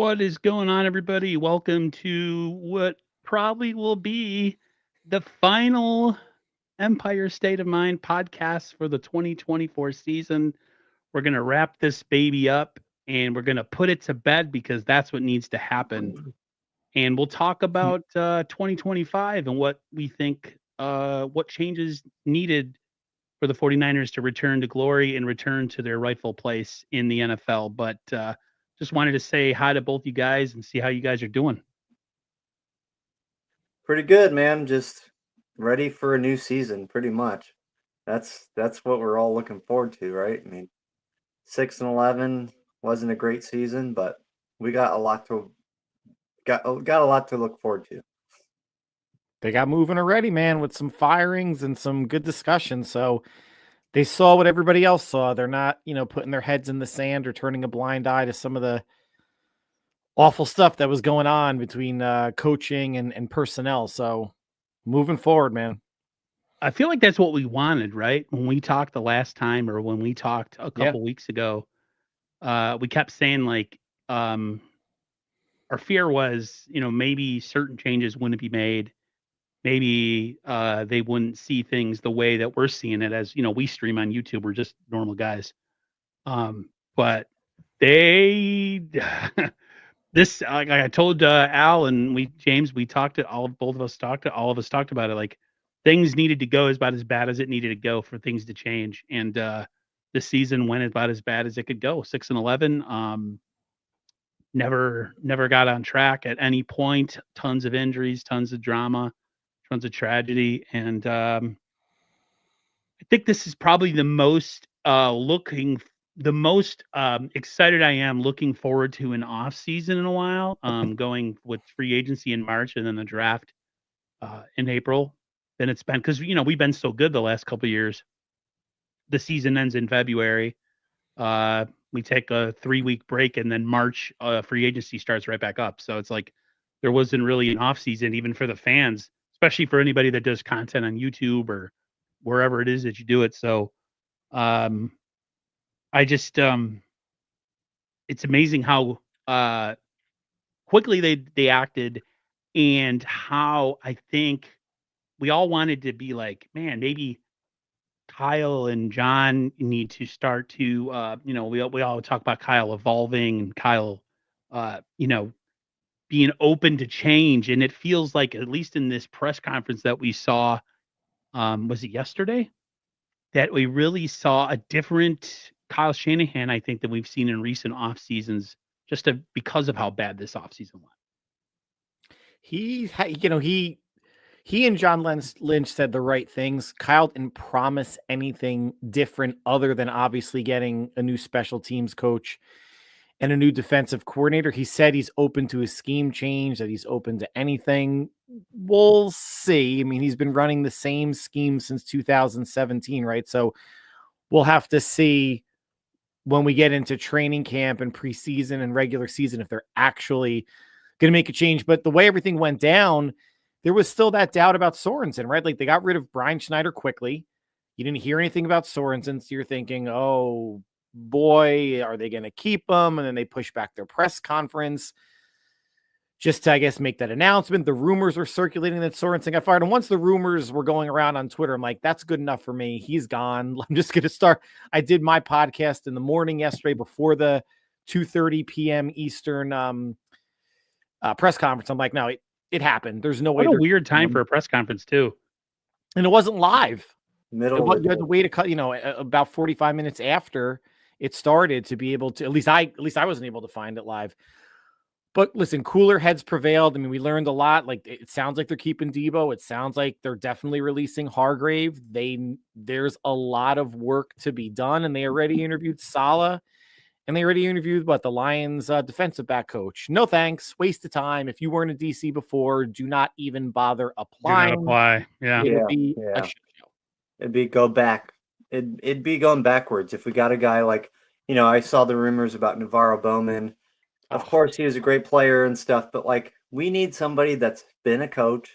What is going on, everybody? Welcome to what probably will be the final Empire State of Mind podcast for the 2024 season. We're going to wrap this baby up and we're going to put it to bed because that's what needs to happen. And we'll talk about 2025 and what we think, what changes needed for the 49ers to return to glory and return to their rightful place in the NFL. But just wanted to say hi to both you guys and see how you guys are doing. Pretty good, man. Just ready for a new season, pretty much. That's what we're all looking forward to, right? I mean, 6-11 wasn't a great season, but we got a lot to look forward to. They got moving already, man, with some firings and some good discussion. So they saw what everybody else saw. They're not, putting their heads in the sand or turning a blind eye to some of the awful stuff that was going on between coaching and personnel. So moving forward, man. I feel like that's what we wanted, right? When we talked the last time or when we talked a couple weeks ago, we kept saying our fear was, maybe certain changes wouldn't be made. Maybe they wouldn't see things the way that we're seeing it as, we stream on YouTube. We're just normal guys. But they, this, like I told Al and James, we talked to all of us talked about it. Like things needed to go about as bad as it needed to go for things to change. And this season went about as bad as it could go. 6-11. Never got on track at any point. Tons of injuries, tons of drama, tons of tragedy. And I think this is probably the most excited I am looking forward to an off season in a while. Going with free agency in March and then the draft in April. Then it's been because we've been so good the last couple of years. The season ends in February. We take a 3-week break and then March free agency starts right back up. So it's like there wasn't really an off season even for the fans, especially for anybody that does content on YouTube or wherever it is that you do it. So I just it's amazing how quickly they acted and how I think we all wanted to be like, man, maybe Kyle and John need to start to we all talk about Kyle evolving and Kyle being open to change. And it feels like, at least in this press conference that we saw, was it yesterday? That we really saw a different Kyle Shanahan, I think, than we've seen in recent off seasons, because of how bad this off season went. He and John Lynch said the right things. Kyle didn't promise anything different other than obviously getting a new special teams coach and a new defensive coordinator. He said he's open to a scheme change, that he's open to anything. We'll see. I mean, he's been running the same scheme since 2017, right? So we'll have to see when we get into training camp and preseason and regular season if they're actually going to make a change. But the way everything went down, there was still that doubt about Sorensen, right? Like they got rid of Brian Schneider quickly. You didn't hear anything about Sorensen. So you're thinking, oh boy, are they going to keep him? And then they push back their press conference just to, I guess, make that announcement. The rumors were circulating that Sorensen got fired. And once the rumors were going around on Twitter, I'm like, that's good enough for me. He's gone. I'm just going to start. I did my podcast in the morning yesterday before the 2:30 p.m. Eastern press conference. I'm like, no, it happened. There's no way. What a weird time for a press conference too. And it wasn't live. You had to wait about 45 minutes after it started to be able to, at least I wasn't able to find it live. But listen, cooler heads prevailed. I mean, we learned a lot. Like it sounds like they're keeping Debo. It sounds like they're definitely releasing Hargrave. There's a lot of work to be done, and they already interviewed Saleh. And they already interviewed the Lions defensive back coach. No thanks. Waste of time. If you weren't a DC before, do not even bother applying. Do not apply. Yeah. It would be a shit show. It'd be going backwards. If we got a guy like, I saw the rumors about Navarro Bowman. Of course, he was a great player and stuff, but like we need somebody that's been a coach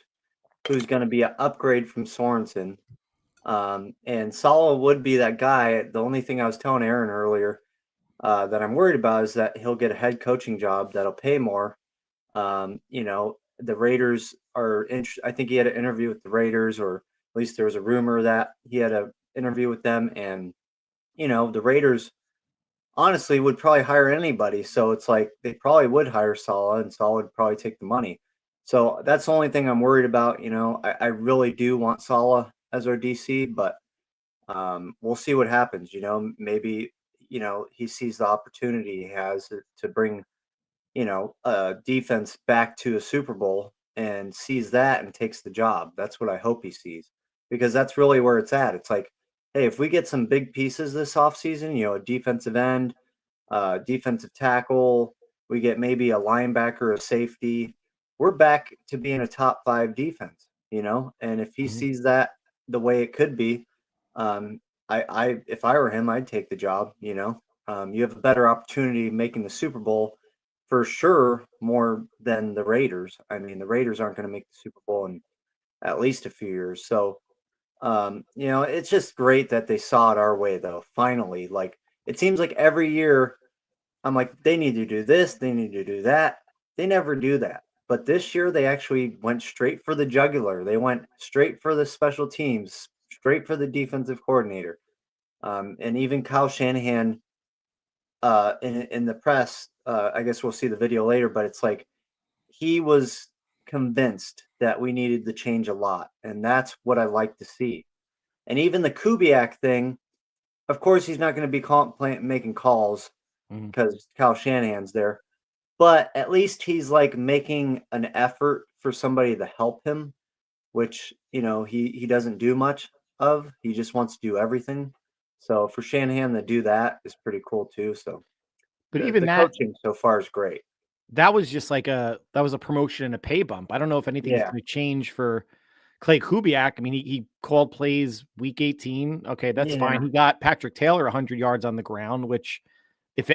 who's going to be an upgrade from Sorensen. And Saleh would be that guy. The only thing I was telling Aaron earlier, that I'm worried about is that he'll get a head coaching job that'll pay more. The Raiders are I think he had an interview with the Raiders, or at least there was a rumor that he had an interview with them, and the Raiders honestly would probably hire anybody. So it's like they probably would hire Saleh, and Saleh would probably take the money. So that's the only thing I'm worried about. I really do want Saleh as our DC, but we'll see what happens. Maybe he sees the opportunity he has to bring defense back to a Super Bowl and sees that and takes the job. That's what I hope he sees, because that's really where it's at. It's like, hey, if we get some big pieces this offseason, a defensive end, defensive tackle, we get maybe a linebacker, a safety, we're back to being a top 5 defense, and if he sees that the way it could be, I if I were him, I'd take the job, you have a better opportunity making the Super Bowl for sure, more than the Raiders. I mean, the Raiders aren't going to make the Super Bowl in at least a few years. So, it's just great that they saw it our way, though. Finally, like it seems like every year I'm like, they need to do this, they need to do that. They never do that. But this year they actually went straight for the jugular. They went straight for the special teams, straight for the defensive coordinator. And even Kyle Shanahan in the press, I guess we'll see the video later, but it's like he was convinced that we needed to change a lot, and that's what I like to see. And even the Kubiak thing, of course, he's not going to be making calls because Kyle Shanahan's there, but at least he's like making an effort for somebody to help him, which he doesn't do much of. He just wants to do everything. So for Shanahan to do that is pretty cool too. So But even the that, coaching so far is great. that was just like that was a promotion and a pay bump. I don't know if anything's going to change for Clay Kubiak. I mean, he called plays week 18. Okay, that's fine. He got Patrick Taylor 100 yards on the ground, which if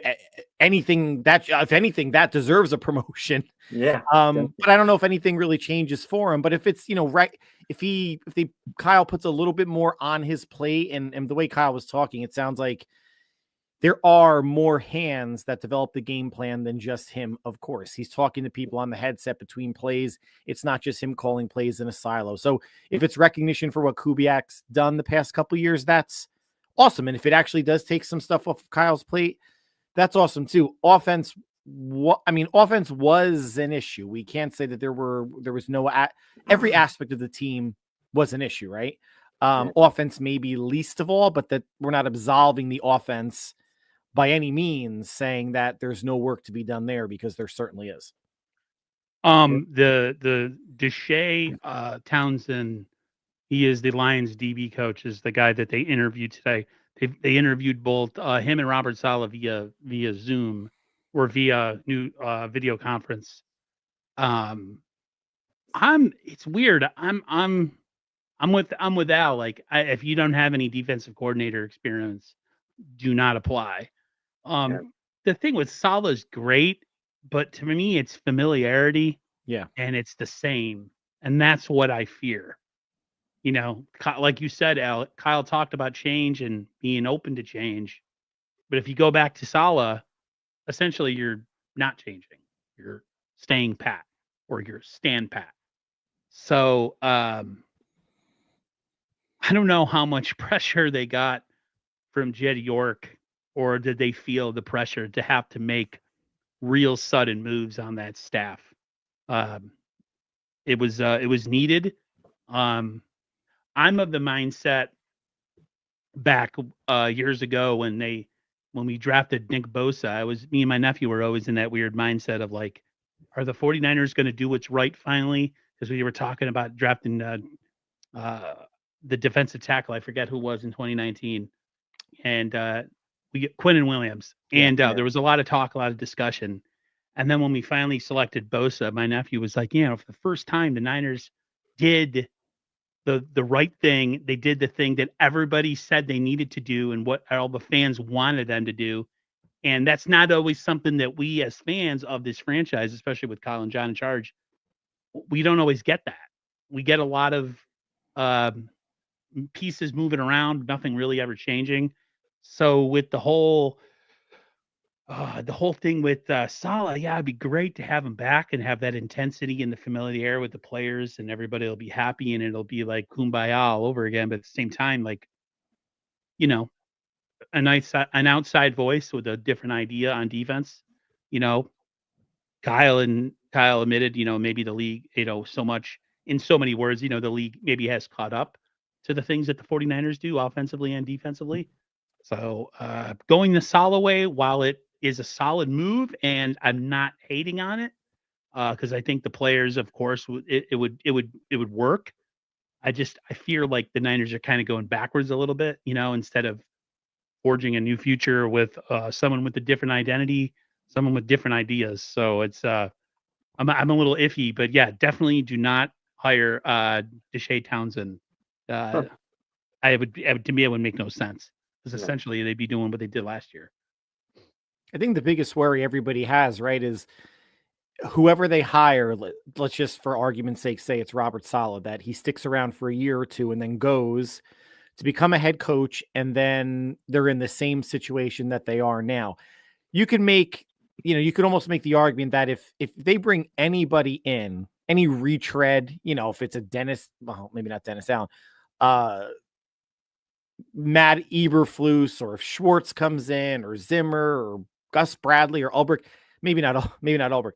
anything that deserves a promotion. Yeah. But I don't know if anything really changes for him. But if it's right, if Kyle puts a little bit more on his plate, and the way Kyle was talking, it sounds like there are more hands that develop the game plan than just him. Of course, he's talking to people on the headset between plays. It's not just him calling plays in a silo. So if it's recognition for what Kubiak's done the past couple of years, that's awesome. And if it actually does take some stuff off of Kyle's plate, that's awesome too. Offense was an issue. We can't say that there was no every aspect of the team was an issue, right? Offense maybe least of all, but that we're not absolving the offense by any means, saying that there's no work to be done there, because there certainly is. The Deshae Townsend, he is the Lions DB coach, is the guy that they interviewed today. They interviewed both him and Robert Saleh via Zoom or via new video conference. It's weird. I'm with Al. Like, if you don't have any defensive coordinator experience, do not apply. The thing with Saleh's great, but to me, it's familiarity. Yeah. And it's the same. And that's what I fear. Like you said, Al, Kyle talked about change and being open to change. But if you go back to Saleh, essentially you're not changing. You're staying pat, or you're stand pat. So I don't know how much pressure they got from Jed York, or did they feel the pressure to have to make real sudden moves on that staff? It was needed. I'm of the mindset back years ago when we drafted Nick Bosa, me and my nephew were always in that weird mindset of like, are the 49ers going to do what's right finally? Because we were talking about drafting the defensive tackle. I forget who it was in 2019. And we get Quinnen Williams. And there was a lot of talk, a lot of discussion. And then when we finally selected Bosa, my nephew was like, for the first time, the Niners did the right thing. They did the thing that everybody said they needed to do and what all the fans wanted them to do. And that's not always something that we as fans of this franchise, especially with Kyle and John in charge, we don't always get that. We get a lot of pieces moving around, nothing really ever changing. So with the whole The whole thing with Salah, yeah, it'd be great to have him back and have that intensity and the familiarity with the players, and everybody will be happy, and it'll be like kumbaya all over again. But at the same time, like, you know, an outside voice with a different idea on defense. You know, Kyle admitted, maybe the league, so much in so many words, the league maybe has caught up to the things that the 49ers do offensively and defensively. So going the Salah way, while it is a solid move, and I'm not hating on it, because I think the players, of course, it would work. I fear like the Niners are kind of going backwards a little bit, instead of forging a new future with someone with a different identity, someone with different ideas. So it's I'm a little iffy, but yeah, definitely do not hire Deshae Townsend. Uh, Huh. to me, it would make no sense because No. essentially they'd be doing what they did last year. I think the biggest worry everybody has, right, is whoever they hire, let's just for argument's sake say it's Robert Saleh, that he sticks around for a year or two and then goes to become a head coach, and then they're in the same situation that they are now. You can almost make the argument that if they bring anybody in, any retread, if it's a maybe not Dennis Allen, Matt Eberflus, or if Schwartz comes in, or Zimmer, or Gus Bradley, or Ulbrich, maybe not Ulbrich.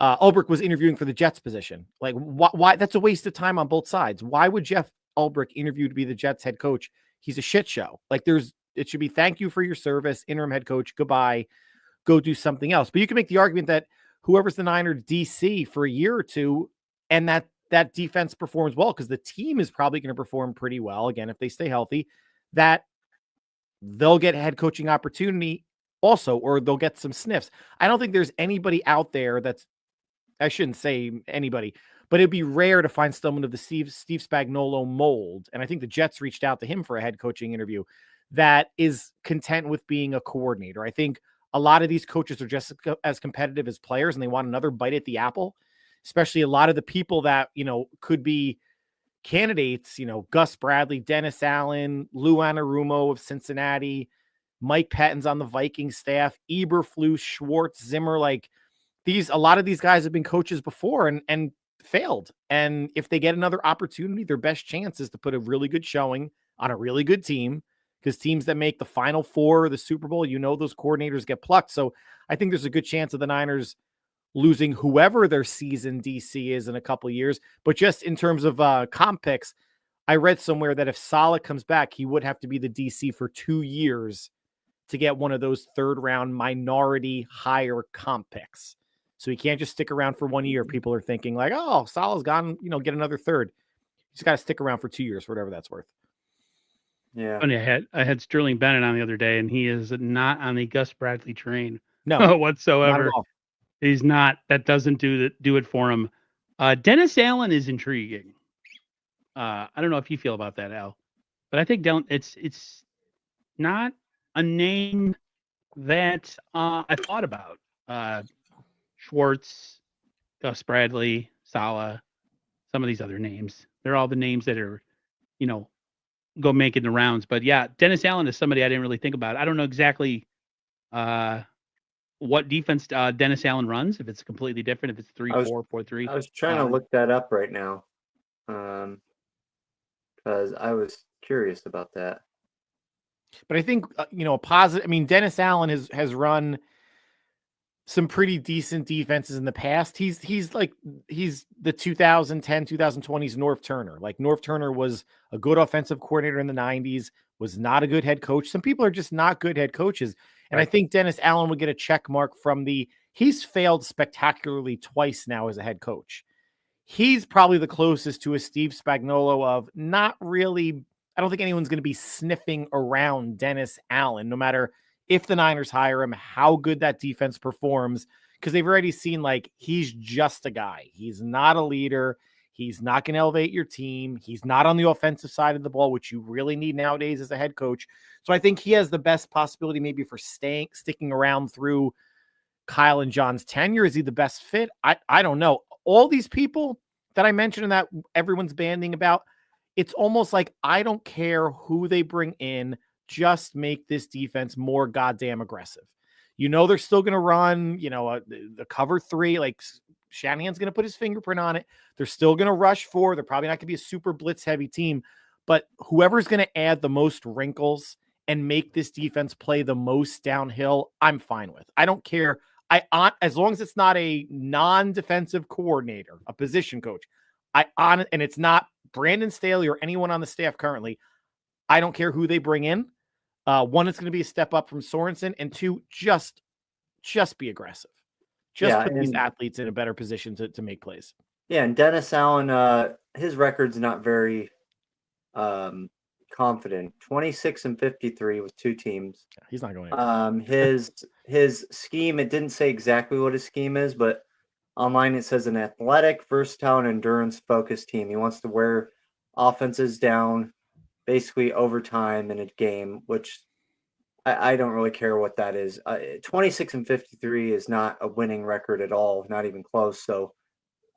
Ulbrich was interviewing for the Jets position. Like, why? That's a waste of time on both sides. Why would Jeff Ulbrich interview to be the Jets head coach? He's a shit show. Like, it should be thank you for your service, interim head coach, goodbye, go do something else. But you can make the argument that whoever's the Niners DC for a year or two, and that defense performs well, because the team is probably going to perform pretty well again if they stay healthy, that they'll get a head coaching opportunity also, or they'll get some sniffs. I don't think there's anybody out there I shouldn't say anybody, but it'd be rare to find someone of the Steve Spagnuolo mold. And I think the Jets reached out to him for a head coaching interview that is content with being a coordinator. I think a lot of these coaches are just as competitive as players, and they want another bite at the apple, especially a lot of the people that, could be candidates, Gus Bradley, Dennis Allen, Lou Anarumo of Cincinnati, Mike Patton's on the Vikings staff, Eberflus, Schwartz, Zimmer. Like, a lot of these guys have been coaches before and failed. And if they get another opportunity, their best chance is to put a really good showing on a really good team, because teams that make the Final Four or the Super Bowl, those coordinators get plucked. So I think there's a good chance of the Niners losing whoever their season DC is in a couple of years. But just in terms of comp picks, I read somewhere that if Saleh comes back, he would have to be the DC for 2 years to get one of those third round minority higher comp picks. So he can't just stick around for 1 year. People are thinking like, oh, Saleh's gone, get another third. He's got to stick around for 2 years, for whatever that's worth. Yeah. Funny, I had Sterling Bennett on the other day, and he is not on the Gus Bradley train No, whatsoever. not at all. He's not. That doesn't do it for him. Dennis Allen is intriguing. I don't know if you feel about that, Al, but I think it's not a name that I thought about. Schwartz, Gus Bradley, Saleh, some of these other names. They're all the names that are, go making the rounds. But yeah, Dennis Allen is somebody I didn't really think about. I don't know exactly what defense Dennis Allen runs, if it's completely different, if it's 3-4, 4-3. I was trying to look that up right now, because I was curious about that. But I think, a positive, Dennis Allen has run some pretty decent defenses in the past. He's the 2010, 2020s Norv Turner. Like, Norv Turner was a good offensive coordinator in the 90s, was not a good head coach. Some people are just not good head coaches. And right. I think Dennis Allen would get a check mark from he's failed spectacularly twice now as a head coach. He's probably the closest to a Steve Spagnuolo of not really, I don't think anyone's going to be sniffing around Dennis Allen, no matter if the Niners hire him, how good that defense performs, because they've already seen, like, he's just a guy. He's not a leader. He's not going to elevate your team. He's not on the offensive side of the ball, which you really need nowadays as a head coach. So I think he has the best possibility maybe for sticking around through Kyle and John's tenure. Is he the best fit? I don't know. All these people that I mentioned and that everyone's banding about, it's almost like I don't care who they bring in. Just make this defense more goddamn aggressive. They're still going to run, the cover 3, like Shanahan's going to put his fingerprint on it. They're still going to rush 4. They're probably not going to be a super blitz heavy team, but whoever's going to add the most wrinkles and make this defense play the most downhill, I'm fine with. I don't care. As long as it's not a non-defensive coordinator, a position coach, and it's not Brandon Staley or anyone on the staff currently, I don't care who they bring in. One, it's going to be a step up from Sorensen, and 2, just be aggressive. Put these athletes in a better position to make plays. Yeah, and Dennis Allen, his record's not very confident. 26-53 with 2 teams. He's not going anywhere. His scheme, it didn't say exactly what his scheme is, but online it says an athletic, versatile, and endurance-focused team. He wants to wear offenses down basically overtime in a game, which I don't really care what that is. 26-53 is not a winning record at all, not even close. So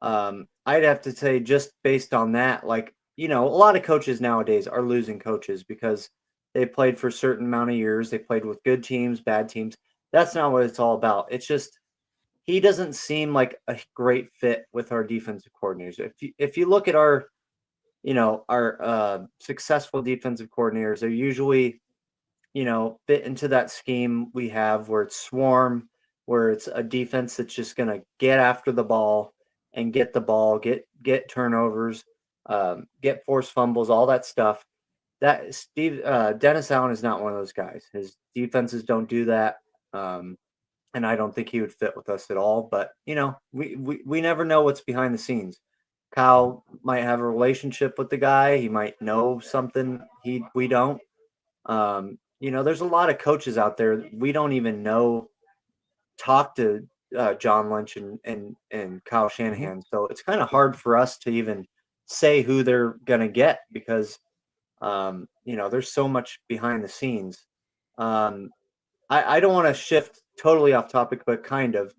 I'd have to say, just based on that, like, a lot of coaches nowadays are losing coaches because they played for a certain amount of years. They played with good teams, bad teams. That's not what it's all about. It's just he doesn't seem like a great fit with our defensive coordinators. If you look at our successful defensive coordinators, they're usually, fit into that scheme we have where it's swarm, where it's a defense that's just going to get after the ball and get the ball, get turnovers, get forced fumbles, all that stuff. That Dennis Allen is not one of those guys. His defenses don't do that. And I don't think he would fit with us at all. But, we never know what's behind the scenes. Kyle might have a relationship with the guy. He might know something we don't. There's a lot of coaches out there we don't even know talk to John Lynch and Kyle Shanahan. Mm-hmm. So it's kind of hard for us to even say who they're going to get because, there's so much behind the scenes. I don't want to shift totally off topic, but kind of.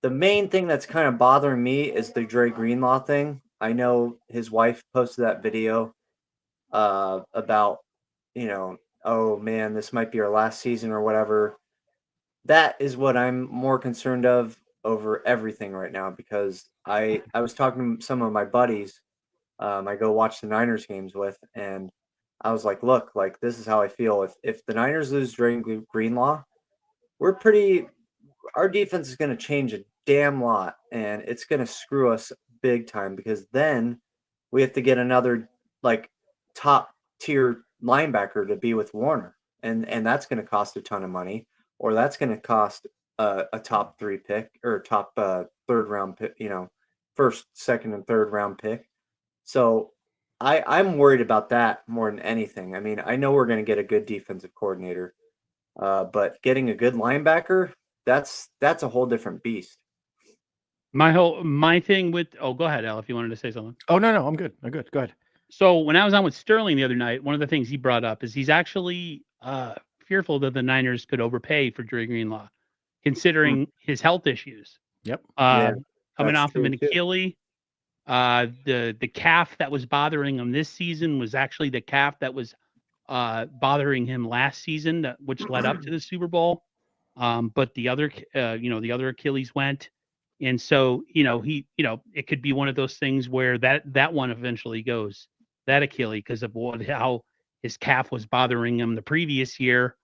The main thing that's kind of bothering me is the Dre Greenlaw thing. I know his wife posted that video about, oh man, this might be our last season or whatever. That is what I'm more concerned of over everything right now because I was talking to some of my buddies I go watch the Niners games with, and I was like, look, like this is how I feel. If the Niners lose Dre Greenlaw, our defense is going to change a damn lot, and it's going to screw us big time because then we have to get another like top tier linebacker to be with Warner, and that's going to cost a ton of money, or that's going to cost a top 3 pick or top 3rd round pick, first, second, and 3rd round pick. So I'm worried about that more than anything. I mean, I know we're going to get a good defensive coordinator, but getting a good linebacker, that's a whole different beast. My thing with go ahead, Al, if you wanted to say something. Oh no, I'm good. Go ahead. So when I was on with Sterling the other night, one of the things he brought up is he's actually fearful that the Niners could overpay for Dre Greenlaw, considering his health issues. Yep. Coming off of an Achilles, the calf that was bothering him this season was actually the calf that was bothering him last season, which led up to the Super Bowl. But the other Achilles went. And so, it could be one of those things where that one eventually goes, that Achilles, because of how his calf was bothering him the previous year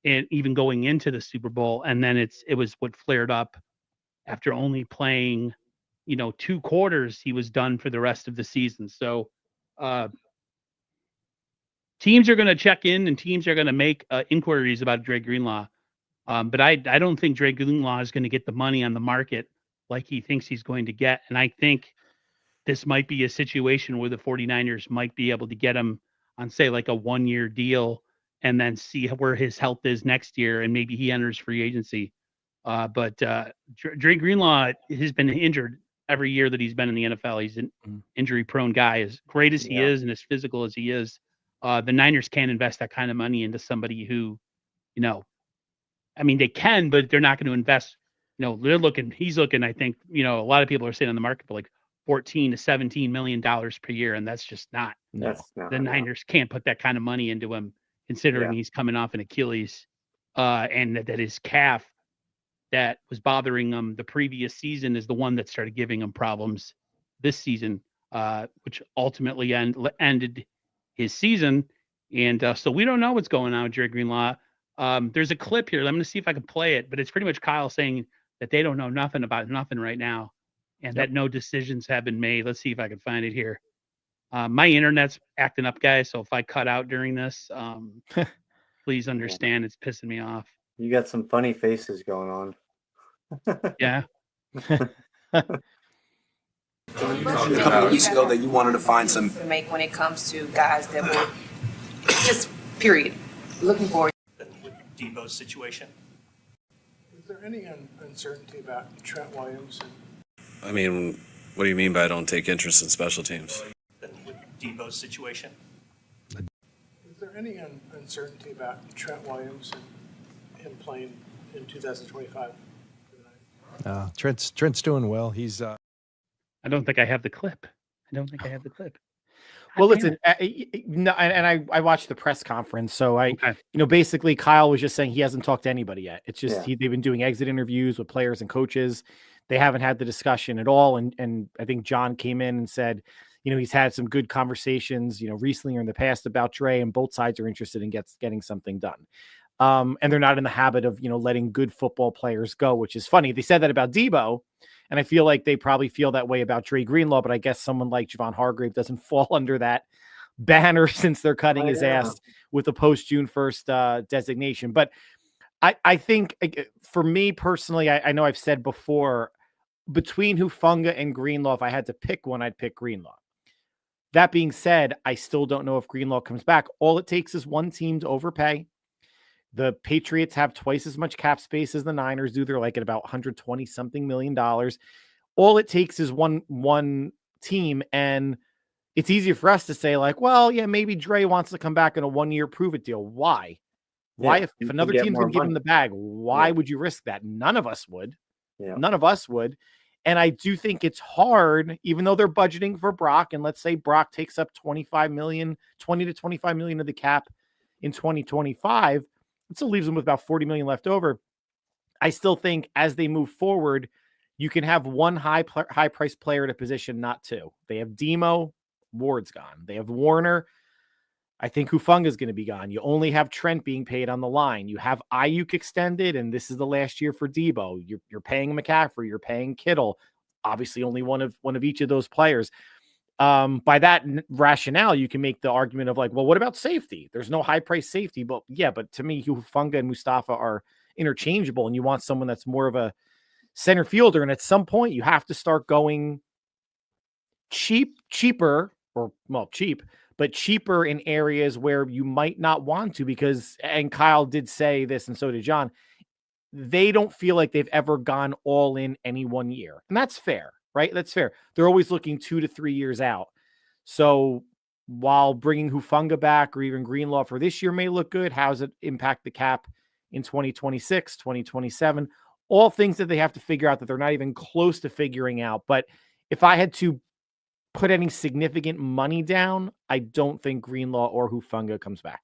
and even going into the Super Bowl. And then it was what flared up after only playing, 2 quarters. He was done for the rest of the season. So teams are going to check in and teams are going to make inquiries about Dre Greenlaw. But I don't think Dre Greenlaw is going to get the money on the market like he thinks he's going to get. And I think this might be a situation where the 49ers might be able to get him on, say, like a 1-year deal and then see where his health is next year. And maybe he enters free agency. But Dre Greenlaw has been injured every year that he's been in the NFL. He's an injury prone guy. As great as he is and as physical as he is, the Niners can't invest that kind of money into somebody who, I mean, they can, but they're not going to invest. He's looking, I think, a lot of people are saying on the market for like $14 to $17 million per year. And that's just not, the Niners can't put that kind of money into him, considering he's coming off an Achilles and that his calf that was bothering him the previous season is the one that started giving him problems this season, which ultimately ended his season. And so we don't know what's going on with Dre Greenlaw. There's a clip here. I'm going to see if I can play it, but it's pretty much Kyle saying that they don't know nothing about nothing right now and that no decisions have been made. Let's see if I can find it here. My internet's acting up, guys. So if I cut out during this, please understand it's pissing me off. You got some funny faces going on. Yeah. A couple of weeks ago that you wanted to find some make when it comes to guys that were just period looking for with Debo's situation. Is there any uncertainty about Trent Williams? I mean, what do you mean by I don't take interest in special teams? With Debo's situation. Is there any uncertainty about Trent Williams and him playing in 2025? Trent's doing well. He's I don't think I have the clip. Well, listen, no, and I watched the press conference. So basically Kyle was just saying he hasn't talked to anybody yet. It's just they've been doing exit interviews with players and coaches. They haven't had the discussion at all. And I think John came in and said, he's had some good conversations, recently or in the past about Dre, and both sides are interested in getting something done. And they're not in the habit of, letting good football players go, which is funny. They said that about Debo, and I feel like they probably feel that way about Dre Greenlaw, but I guess someone like Javon Hargrave doesn't fall under that banner since they're cutting his ass with a post June 1st designation. But I think for me personally, I know I've said before, between Hufanga and Greenlaw, if I had to pick one, I'd pick Greenlaw. That being said, I still don't know if Greenlaw comes back. All it takes is one team to overpay. The Patriots have twice as much cap space as the Niners do. They're like at about $120-something million. All it takes is one team, and it's easier for us to say like, well, yeah, maybe Dre wants to come back in a 1-year prove-it deal. Why? Why, if another team's going to give him the bag, why would you risk that? None of us would. Yeah. None of us would. And I do think it's hard, even though they're budgeting for Brock, and let's say Brock takes up 20 to 25 million of the cap in 2025. It still leaves them with about 40 million left over. I still think as they move forward, you can have one high price player at a position, not two. They have Demo, Ward's gone. They have Warner. I think Hufanga is going to be gone. You only have Trent being paid on the line. You have Ayuk extended, and this is the last year for Debo. You're paying McCaffrey. You're paying Kittle. Obviously, only one of each of those players. By that rationale, you can make the argument of like, well, what about safety? There's no high price safety, but to me, Hufanga and Mustafa are interchangeable, and you want someone that's more of a center fielder. And at some point, you have to start going cheaper in areas where you might not want to, because, and Kyle did say this, and so did John, they don't feel like they've ever gone all in any 1 year. And that's fair, right? That's fair. They're always looking 2 to 3 years out. So while bringing Hufanga back or even Greenlaw for this year may look good, how does it impact the cap in 2026, 2027? All things that they have to figure out that they're not even close to figuring out. But if I had to put any significant money down, I don't think Greenlaw or Hufanga comes back.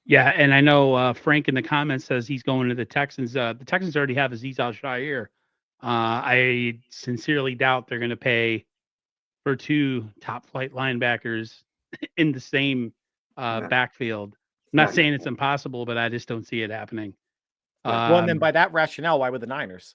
Yeah, and I know Frank in the comments says he's going to the Texans. The Texans already have Azeez Al-Shaair. I sincerely doubt they're going to pay for 2 top flight linebackers in the same backfield. I'm not saying it's impossible, but I just don't see it happening. Well, and then by that rationale, why would the Niners?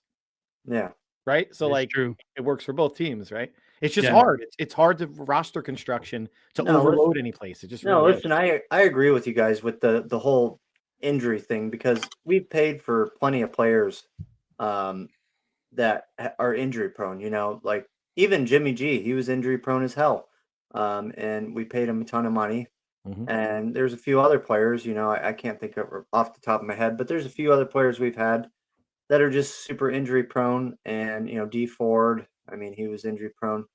Yeah. Right. So like, true. It works for both teams, right? It's just hard. It's hard to roster construction to overload any place. It just listen. I agree with you guys with the whole injury thing, because we've paid for plenty of players that are injury prone. Like even Jimmy G, he was injury prone as hell, and we paid him a ton of money. Mm-hmm. And there's a few other players. I can't think of off the top of my head, but there's a few other players we've had that are just super injury prone. And D Ford, I mean, he was injury prone.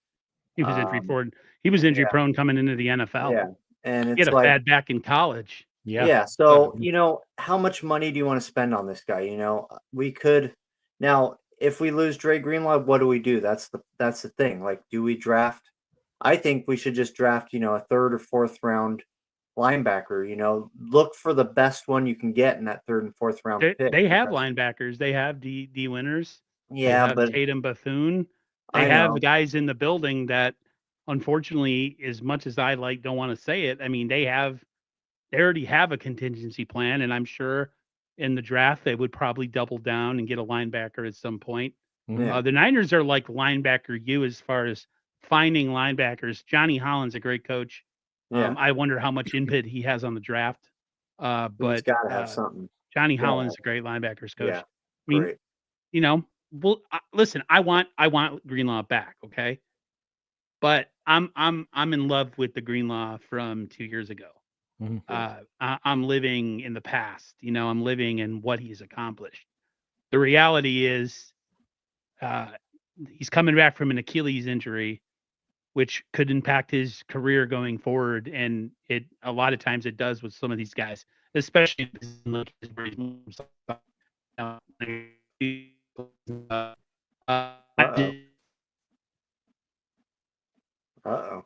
He was injury prone. He was injury prone coming into the NFL. Yeah, and it's he had a bad back in college. Yeah. So how much money do you want to spend on this guy? We could now, if we lose Dre Greenlaw, what do we do? That's the thing. Like, do we draft? I think we should just draft, a 3rd or 4th round linebacker. You know, look for the best one you can get in that third and fourth round pick. They have because- linebackers. They have D winners. They Yeah, have but Tatum Bethune. They I have know. guys in the building that, unfortunately, as much as I don't want to say it, I mean, they already have a contingency plan, and I'm sure in the draft they would probably double down and get a linebacker at some point. Yeah. The Niners are like linebacker U as far as finding linebackers. Johnny Holland's a great coach. Yeah. I wonder how much input he has on the draft. He's But got to have something. Johnny Yeah. Holland's a great linebackers coach. Yeah. I mean, Great. you know, well, listen, I want Greenlaw back, okay? But I'm in love with the Greenlaw from 2 years ago. I'm living in the past. You know, I'm living in what he's accomplished. The reality is, he's coming back from an Achilles injury, which could impact his career going forward. And a lot of times it does with some of these guys, especially Uh-oh.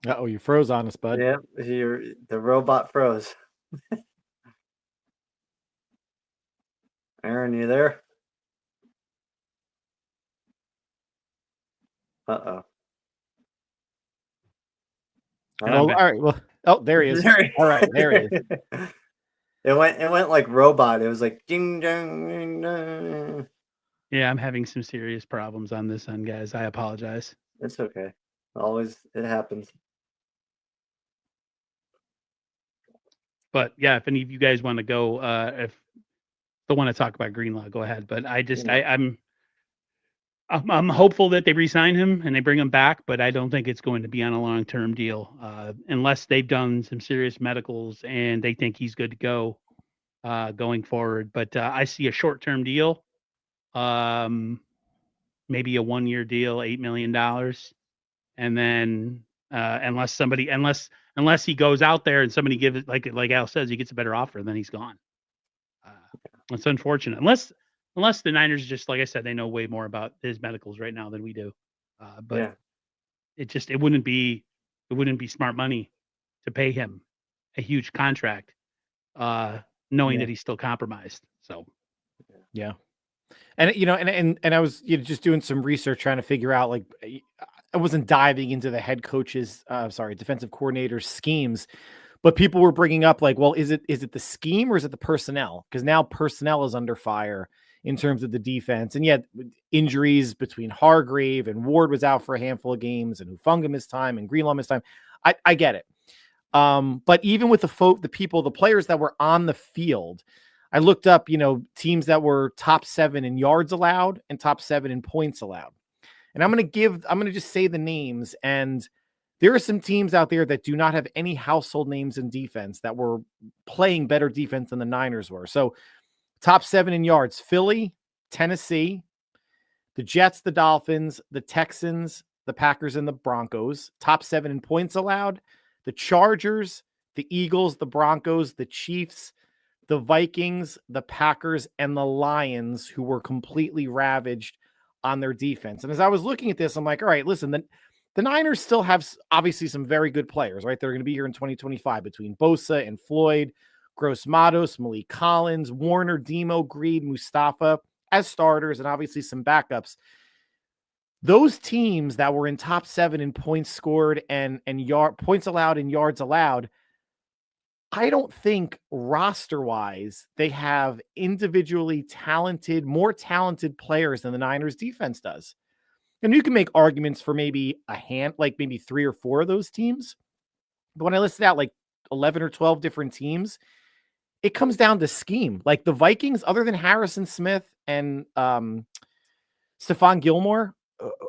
Uh-oh, you froze on us, bud. Yeah, the robot froze. Aaron, you there? Uh-oh. Well, all right. Well, oh, there he is. All right, there he is. It went like robot. It was like ding dong, ding dong. Yeah, I'm having some serious problems on this end, guys. I apologize. It's okay. Always, it happens. But yeah, if any of you guys want to go, if don't want to talk about Greenlaw, go ahead. But I just, I'm hopeful that they re-sign him and they bring him back, but I don't think it's going to be on a long-term deal unless they've done some serious medicals and they think he's good to go going forward. But I see a short-term deal, maybe a 1-year deal, $8 million, and then unless he goes out there and somebody gives it, like Al says, he gets a better offer, then he's gone. It's unfortunate, unless the Niners just, like I said, they know way more about his medicals right now than we do. But it wouldn't be smart money to pay him a huge contract, knowing that he's still compromised. So, yeah. And and I was just doing some research trying to figure out, like, I wasn't diving into the head coach's, defensive coordinator's schemes, but people were bringing up, like, well, is it the scheme or is it the personnel? Because now personnel is under fire in terms of the defense. And yet injuries between Hargrave and Ward was out for a handful of games, and Hufanga missed time and Greenlaw missed time. I get it. But even with the players that were on the field, I looked up, teams that were top 7 in yards allowed and top 7 in points allowed. And I'm going to just say the names. And there are some teams out there that do not have any household names in defense that were playing better defense than the Niners were. So top 7 in yards: Philly, Tennessee, the Jets, the Dolphins, the Texans, the Packers, and the Broncos. Top 7 in points allowed: the Chargers, the Eagles, the Broncos, the Chiefs, the Vikings, the Packers, and the Lions, who were completely ravaged on their defense. And as I was looking at this, I'm like, all right, listen, the Niners still have obviously some very good players, right? They're going to be here in 2025 between Bosa and Floyd, Gross Matos, Malik Collins, Warner, Demo, Greed, Mustafa as starters, and obviously some backups. Those teams that were in top 7 in points scored and points allowed and yards allowed, I don't think roster-wise they have individually talented, more talented players than the Niners defense does. And you can make arguments for maybe maybe 3 or 4 of those teams. But when I listed out like 11 or 12 different teams, it comes down to scheme. Like the Vikings, other than Harrison Smith and Stephon Gilmore,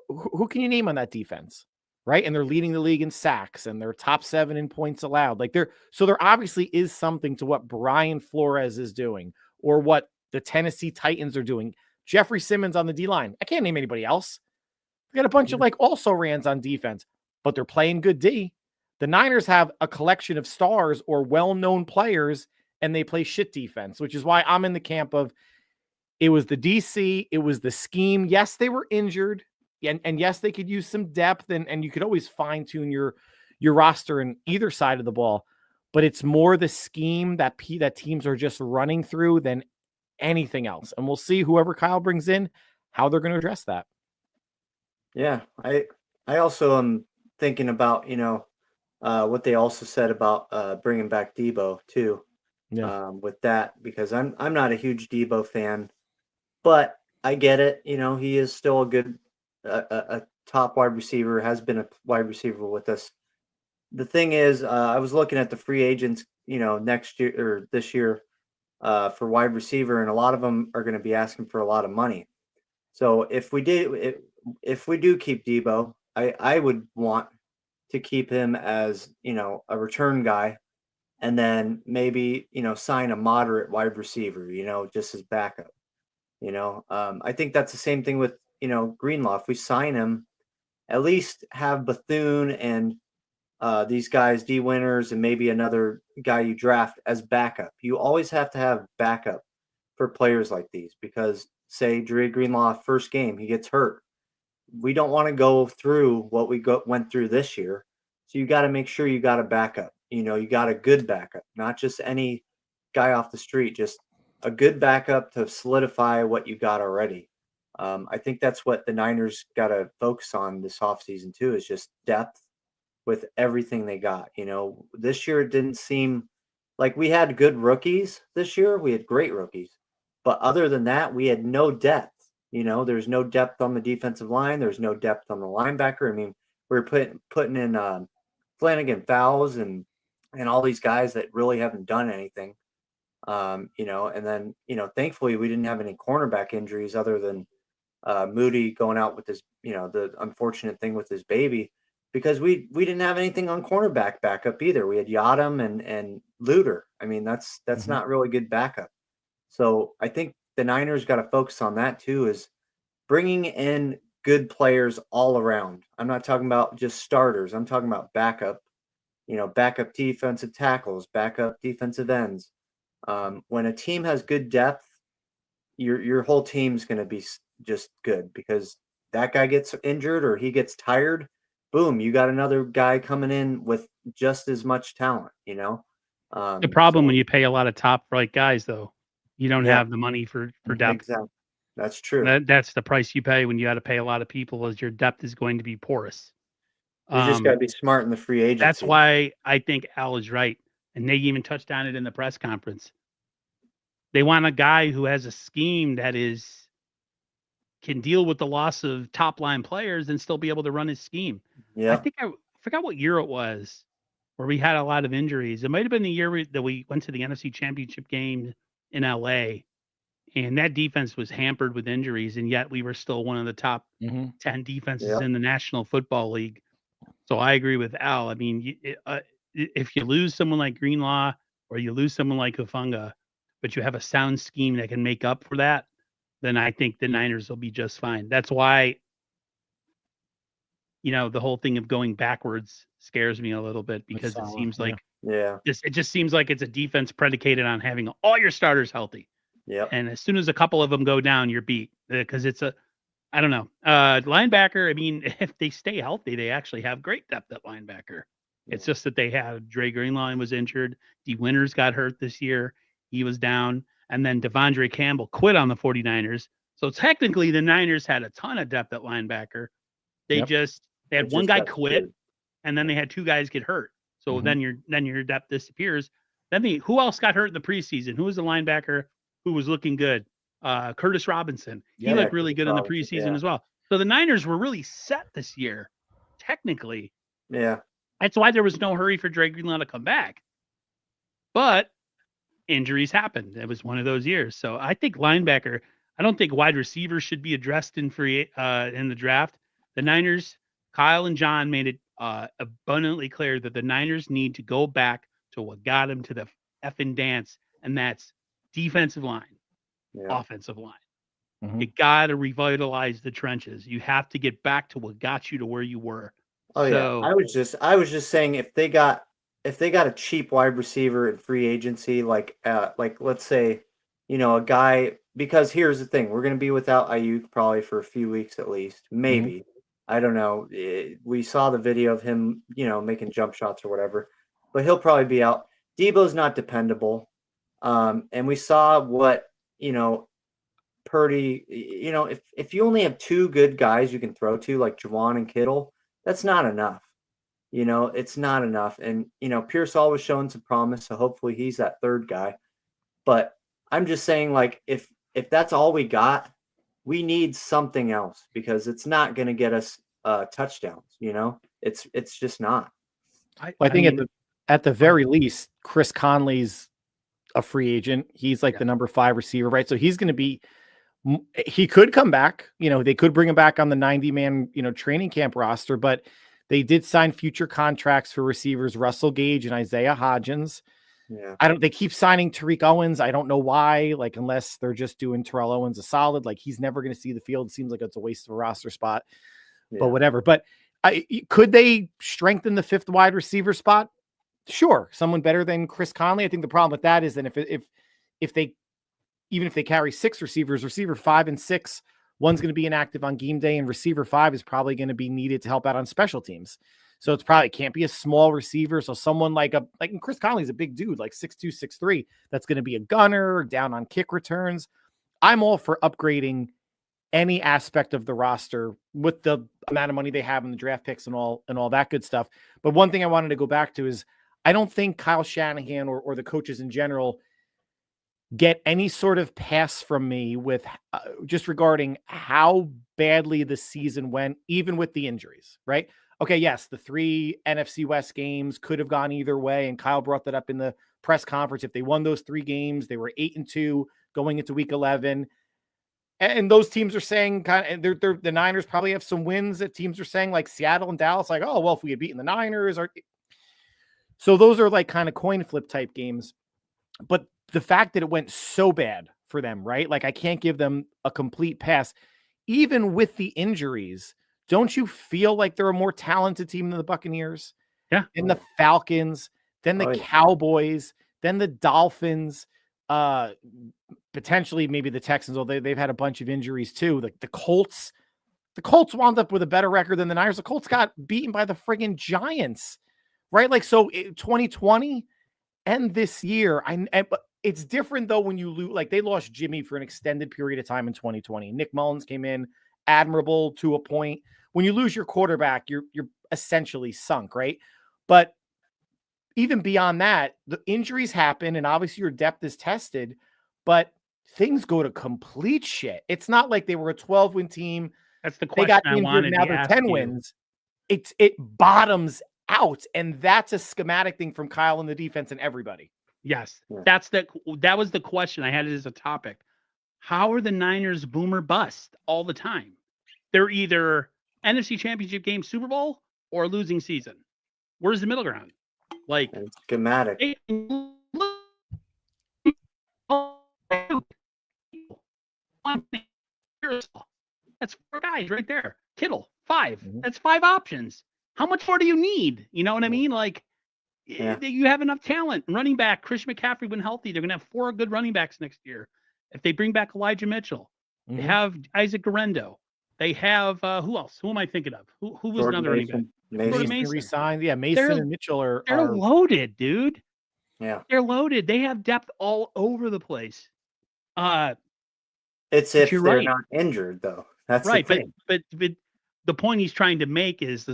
who can you name on that defense? Right. And they're leading the league in sacks and they're top 7 in points allowed. So there obviously is something to what Brian Flores is doing or what the Tennessee Titans are doing. Jeffrey Simmons on the D-line. I can't name anybody else. They got a bunch of also rans on defense, but they're playing good D. The Niners have a collection of stars or well-known players and they play shit defense, which is why I'm in the camp of it was the DC, it was the scheme. Yes, they were injured. And yes, they could use some depth and you could always fine tune your your roster in either side of the ball, but it's more the scheme that teams are just running through than anything else. And we'll see whoever Kyle brings in, how they're going to address that. Yeah, I also am thinking about, what they also said about bringing back Debo too. Yeah. With that, because I'm not a huge Debo fan, but I get it. He is still a good a top wide receiver, has been a wide receiver with us. The thing is, I was looking at the free agents, next year or this year, for wide receiver, and a lot of them are going to be asking for a lot of money. So if we do keep Debo, I would want to keep him as a return guy, and then maybe sign a moderate wide receiver, just as backup. I think that's the same thing with Greenlaw. If we sign him, at least have Bethune and these guys, D Winners, and maybe another guy you draft as backup. You always have to have backup for players like these, because say Dre Greenlaw first game he gets hurt. We don't want to go through what we went through this year. So you got to make sure you got a backup. You got a good backup, not just any guy off the street, just a good backup to solidify what you got already. I think that's what the Niners got to focus on this offseason too, is just depth with everything they got. This year it didn't seem like we had good rookies this year. We had great rookies. But other than that, we had no depth. There's no depth on the defensive line. There's no depth on the linebacker. I mean, we're putting in Flanagan Fowles and all these guys that really haven't done anything. And then, thankfully we didn't have any cornerback injuries other than Moody going out with his, the unfortunate thing with his baby, because we didn't have anything on cornerback backup either. We had Yadam and Luter. I mean, that's not really good backup. So I think the Niners got to focus on that too, is bringing in good players all around. I'm not talking about just starters. I'm talking about backup, backup defensive tackles, backup defensive ends. When a team has good depth, your whole team's going to be just good, because that guy gets injured or he gets tired. Boom, you got another guy coming in with just as much talent, The problem when you pay a lot of top flight guys, though, you don't have the money for depth. Exactly. That's true. That's the price you pay when you got to pay a lot of people, is your depth is going to be porous. You just got to be smart in the free agency. That's why I think Al is right. And they even touched on it in the press conference. They want a guy who has a scheme that can deal with the loss of top line players and still be able to run his scheme. Yeah. I think I forgot what year it was where we had a lot of injuries. It might have been the year that we went to the NFC Championship game in LA, and that defense was hampered with injuries, and yet we were still one of the top 10 defenses in the National Football League. So I agree with Al. I mean, if you lose someone like Greenlaw or you lose someone like Hufanga, but you have a sound scheme that can make up for that, then I think the Niners will be just fine. That's why, the whole thing of going backwards scares me a little bit, because it seems like it just seems like it's a defense predicated on having all your starters healthy. Yeah. And as soon as a couple of them go down, you're beat, because it's I don't know. Linebacker, I mean, if they stay healthy, they actually have great depth at linebacker. It's just that they had Dre Greenlaw was injured. D Winters got hurt this year. He was down. And then Devondre Campbell quit on the 49ers. So technically the Niners had a ton of depth at linebacker. They had one guy quit, and then they had two guys get hurt. So then your depth disappears. Then who else got hurt in the preseason? Who was the linebacker who was looking good? Curtis Robinson. He looked really good in the preseason as well. So the Niners were really set this year, technically. Yeah. That's why there was no hurry for Dre Greenlaw to come back. But injuries happened. It was one of those years. So I think linebacker, I don't think wide receiver should be addressed in the draft. The Niners, Kyle and John made it abundantly clear that the Niners need to go back to what got them to the effing dance, and that's defensive line, offensive line. You got to revitalize the trenches. You have to get back to what got you to where you were. Oh, I was just saying, if they got a cheap wide receiver in free agency, like let's say, a guy, because here's the thing, we're going to be without Ayuk probably for a few weeks at least, maybe. I don't know. We saw the video of him, making jump shots or whatever, but he'll probably be out. Debo's not dependable. And we saw what, Purdy, if you only have two good guys you can throw to, like Juwan and Kittle, that's not enough. It's not enough. And, Pierce always showing some promise. So hopefully he's that third guy. But I'm just saying, like, if that's all we got, we need something else because it's not going to get us touchdowns. It's just not. I think at the very least, Chris Conley's a free agent. He's like the number 5 receiver, right? So he's going to be. He could come back. They could bring him back on the 90-man training camp roster, but they did sign future contracts for receivers Russell Gage and Isaiah Hodgins. Yeah. They keep signing Tariq Owens. I don't know why, unless they're just doing Terrell Owens a solid, he's never going to see the field. It seems like it's a waste of a roster spot, but whatever. But could they strengthen the 5th wide receiver spot? Sure. Someone better than Chris Conley. I think the problem with that is that if they, even if they carry 6 receivers, receiver 5 and 6, one's going to be inactive on game day and receiver 5 is probably going to be needed to help out on special teams. So it can't be a small receiver. So someone like Chris Conley's a big dude, like 6'2", 6'3", that's going to be a gunner down on kick returns. I'm all for upgrading any aspect of the roster with the amount of money they have in the draft picks and all that good stuff. But one thing I wanted to go back to is I don't think Kyle Shanahan or the coaches in general get any sort of pass from me with just regarding how badly the season went, even with the injuries, right? Okay, yes, the 3 NFC West games could have gone either way, and Kyle brought that up in the press conference. If they won those 3 games, they were 8-2 going into week 11. And those teams are saying the Niners probably have some wins that teams are saying, like Seattle and Dallas, like, oh, well, if we had beaten the Niners. So those are kind of coin flip type games. But the fact that it went so bad for them, right? I can't give them a complete pass. Even with the injuries, don't you feel like they're a more talented team than the Buccaneers? Yeah. Than the Falcons, then the Cowboys, then the Dolphins, potentially maybe the Texans, although they've had a bunch of injuries too. The Colts. The Colts wound up with a better record than the Niners. The Colts got beaten by the friggin' Giants, right? So 2020 and this year, but it's different though when you lose. They lost Jimmy for an extended period of time in 2020. Nick Mullins came in, admirable to a point. When you lose your quarterback, you're essentially sunk, right? But even beyond that, the injuries happen, and obviously your depth is tested, but things go to complete shit. It's not like they were a 12-win team. That's the question I wanted to ask you. Now they're 10 wins. It bottoms out, and that's a schematic thing from Kyle and the defense and everybody. Yes, that was the question I had as a topic. How are the Niners boom or bust all the time? They're either NFC Championship game, Super Bowl, or losing season. Where's the middle ground? It's schematic. That's 4 guys right there. Kittle, 5. That's 5 options. How much more do you need? You know what I mean? You have enough talent. Running back, Christian McCaffrey, when healthy, they're going to have 4 good running backs next year. If they bring back Elijah Mitchell, they have Isaac Guerrero. They have who else? Who am I thinking of? Who was Jordan another running back? Mason resigned. Yeah, Mason and Mitchell are loaded, dude. Yeah, they're loaded. They have depth all over the place. It's if they're not injured, though. That's right. the thing. But the point he's trying to make is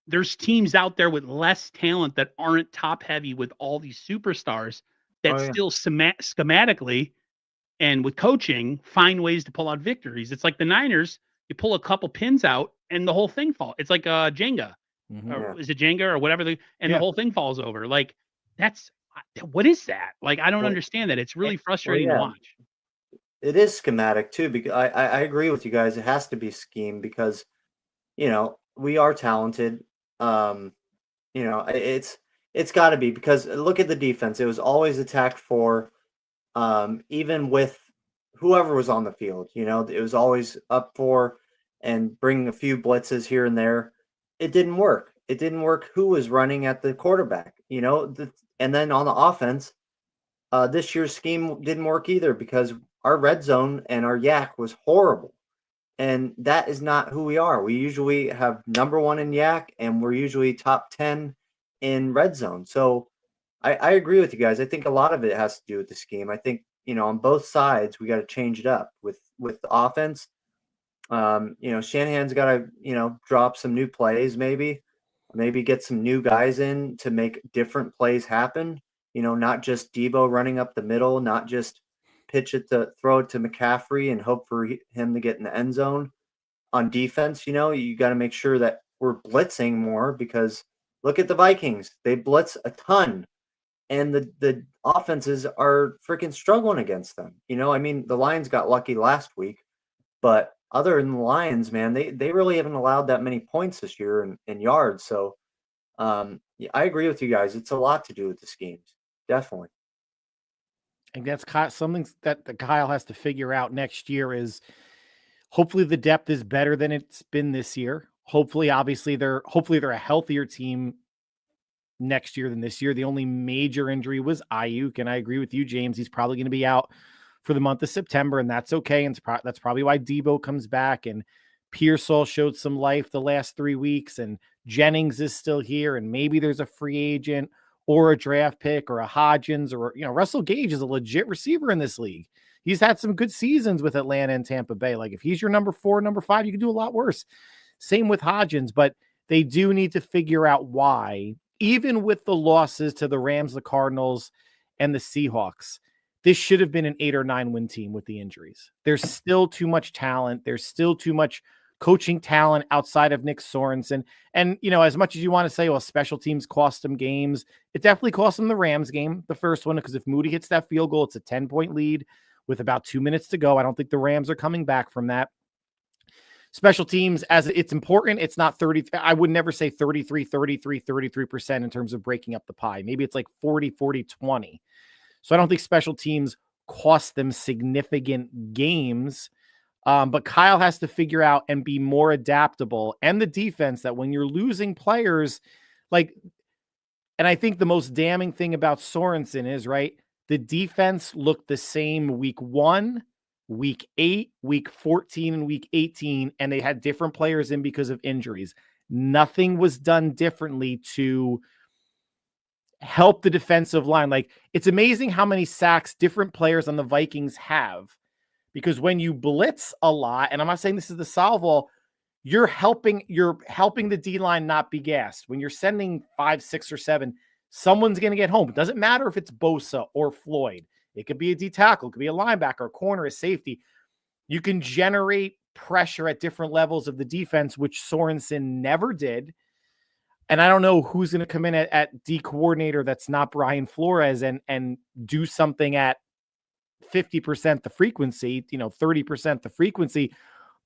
there's teams out there with less talent that aren't top heavy with all these superstars that still schematically and with coaching find ways to pull out victories. It's like the Niners, you pull a couple pins out and the whole thing falls. It's like Jenga. Or is it Jenga or whatever? The whole thing falls over. What is that? I don't understand that. It's really frustrating to watch. It is schematic too, because I agree with you guys. It has to be scheme because, we are talented. It's got to be, because look at the defense. It was always attacked for, even with whoever was on the field. It was always up for and bring a few blitzes here and there. It didn't work. It didn't work. Who was running at the quarterback? And then on the offense, this year's scheme didn't work either because our red zone and our yak was horrible. And that is not who we are. We usually have number 1 in yak, and we're usually top 10 in red zone. So I agree with you guys. I think a lot of it has to do with the scheme. I think, on both sides, we got to change it up with the offense. Shanahan's got to, drop some new plays, maybe get some new guys in to make different plays happen. Not just Debo running up the middle, not just throw it to McCaffrey and hope for him to get in the end zone. On defense, you got to make sure that we're blitzing more, because look at the Vikings. They blitz a ton, and the offenses are freaking struggling against them. The Lions got lucky last week, but other than the Lions, man, they really haven't allowed that many points this year in yards. So yeah, I agree with you guys. It's a lot to do with the schemes. Definitely. I think that's something that Kyle has to figure out next year. Is hopefully the depth is better than it's been this year. Hopefully they're a healthier team next year than this year. The only major injury was Ayuk, and I agree with you, James. He's probably going to be out for the month of September, and that's okay. And that's probably why Debo comes back, and Pearsall showed some life the last 3 weeks, and Jennings is still here, and maybe there's a free agent or a draft pick or a Hodgins, or Russell Gage is a legit receiver in this league. He's had some good seasons with Atlanta and Tampa Bay. Like, if he's your number 4, number 5, you can do a lot worse. Same with Hodgins, but they do need to figure out why, even with the losses to the Rams, the Cardinals, and the Seahawks, this should have been an 8 or 9 win team with the injuries. There's still too much talent. There's still too much coaching talent outside of Nick Sorensen. And, as much as you want to say, well, special teams cost them games, it definitely cost them the Rams game, the first one, because if Moody hits that field goal, it's a 10-point lead with about 2 minutes to go. I don't think the Rams are coming back from that. Special teams, as it's important, it's not 30. I would never say 33% in terms of breaking up the pie. Maybe it's like 40-20. So I don't think special teams cost them significant games. But Kyle has to figure out and be more adaptable, and the defense, that when you're losing players, and I think the most damning thing about Sorensen is, right, the defense looked the same week 1, week 8, week 14, and week 18, and they had different players in because of injuries. Nothing was done differently to help the defensive line. It's amazing how many sacks different players on the Vikings have, because when you blitz a lot, and I'm not saying this is the solve all, you're helping the D-line not be gassed. When you're sending 5, 6, or 7, someone's going to get home. It doesn't matter if it's Bosa or Floyd. It could be a D tackle, it could be a linebacker, a corner, a safety. You can generate pressure at different levels of the defense, which Sorensen never did. And I don't know who's going to come in at D coordinator that's not Brian Flores and do something at 50% the frequency, 30% the frequency.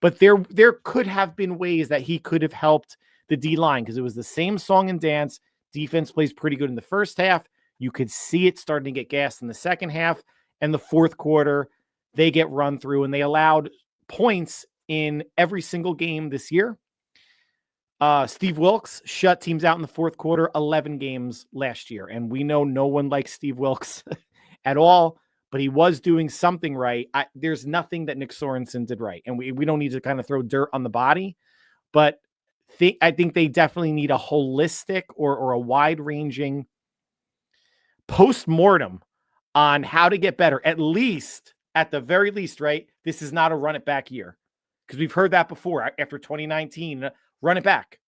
But there could have been ways that he could have helped the D-line, because it was the same song and dance. Defense plays pretty good in the first half. You could see it starting to get gassed in the second half, and the fourth quarter, they get run through, and they allowed points in every single game this year. Steve Wilkes shut teams out in the fourth quarter 11 games last year, and we know no one likes Steve Wilkes at all, but he was doing something right. There's nothing that Nick Sorensen did right, and we don't need to kind of throw dirt on the body, but I think they definitely need a holistic or a wide-ranging post-mortem on how to get better. At the very least, right? This is not a run it back year, because we've heard that before after 2019. Run it back.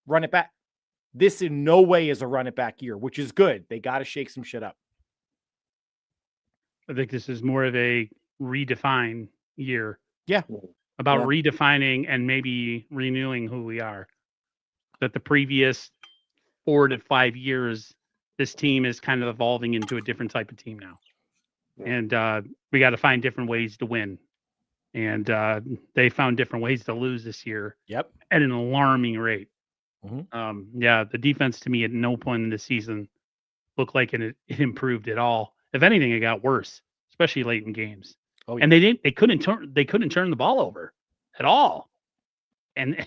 This in no way is a run it back year, which is good. They got to shake some shit up. I think this is more of a redefine year. Yeah. About redefining and maybe renewing who we are. That the previous 4 to 5 years, this team is kind of evolving into a different type of team now. And we got to find different ways to win. And they found different ways to lose this year. Yep. At an alarming rate. Mm-hmm. The defense to me at no point in the season looked like it improved at all. If anything, it got worse, especially late in games. Oh, yeah. And they couldn't turn the ball over at all. And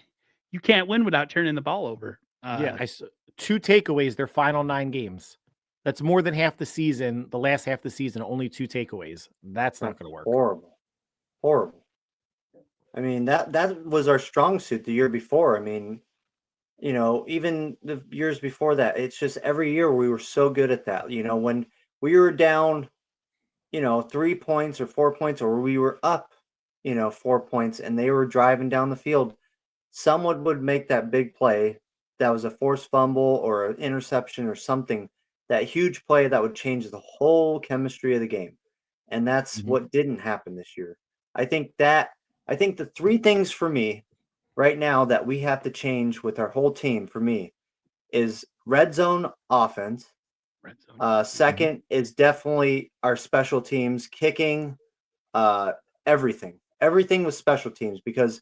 you can't win without turning the ball over. I saw 2 takeaways their final 9 games. That's more than half the season. The last half of the season, only 2 takeaways. That's not going to work. Horrible. I mean, that was our strong suit the year before. I mean, even the years before that, it's just every year we were so good at that. When we were down, 3 points or 4 points, or we were up, 4 points, and they were driving down the field, someone would make that big play that was a forced fumble or an interception or something, that huge play that would change the whole chemistry of the game. And that's what didn't happen this year. I think the three things for me right now that we have to change with our whole team for me is red zone offense. Red zone. Second is definitely our special teams, kicking, everything with special teams, because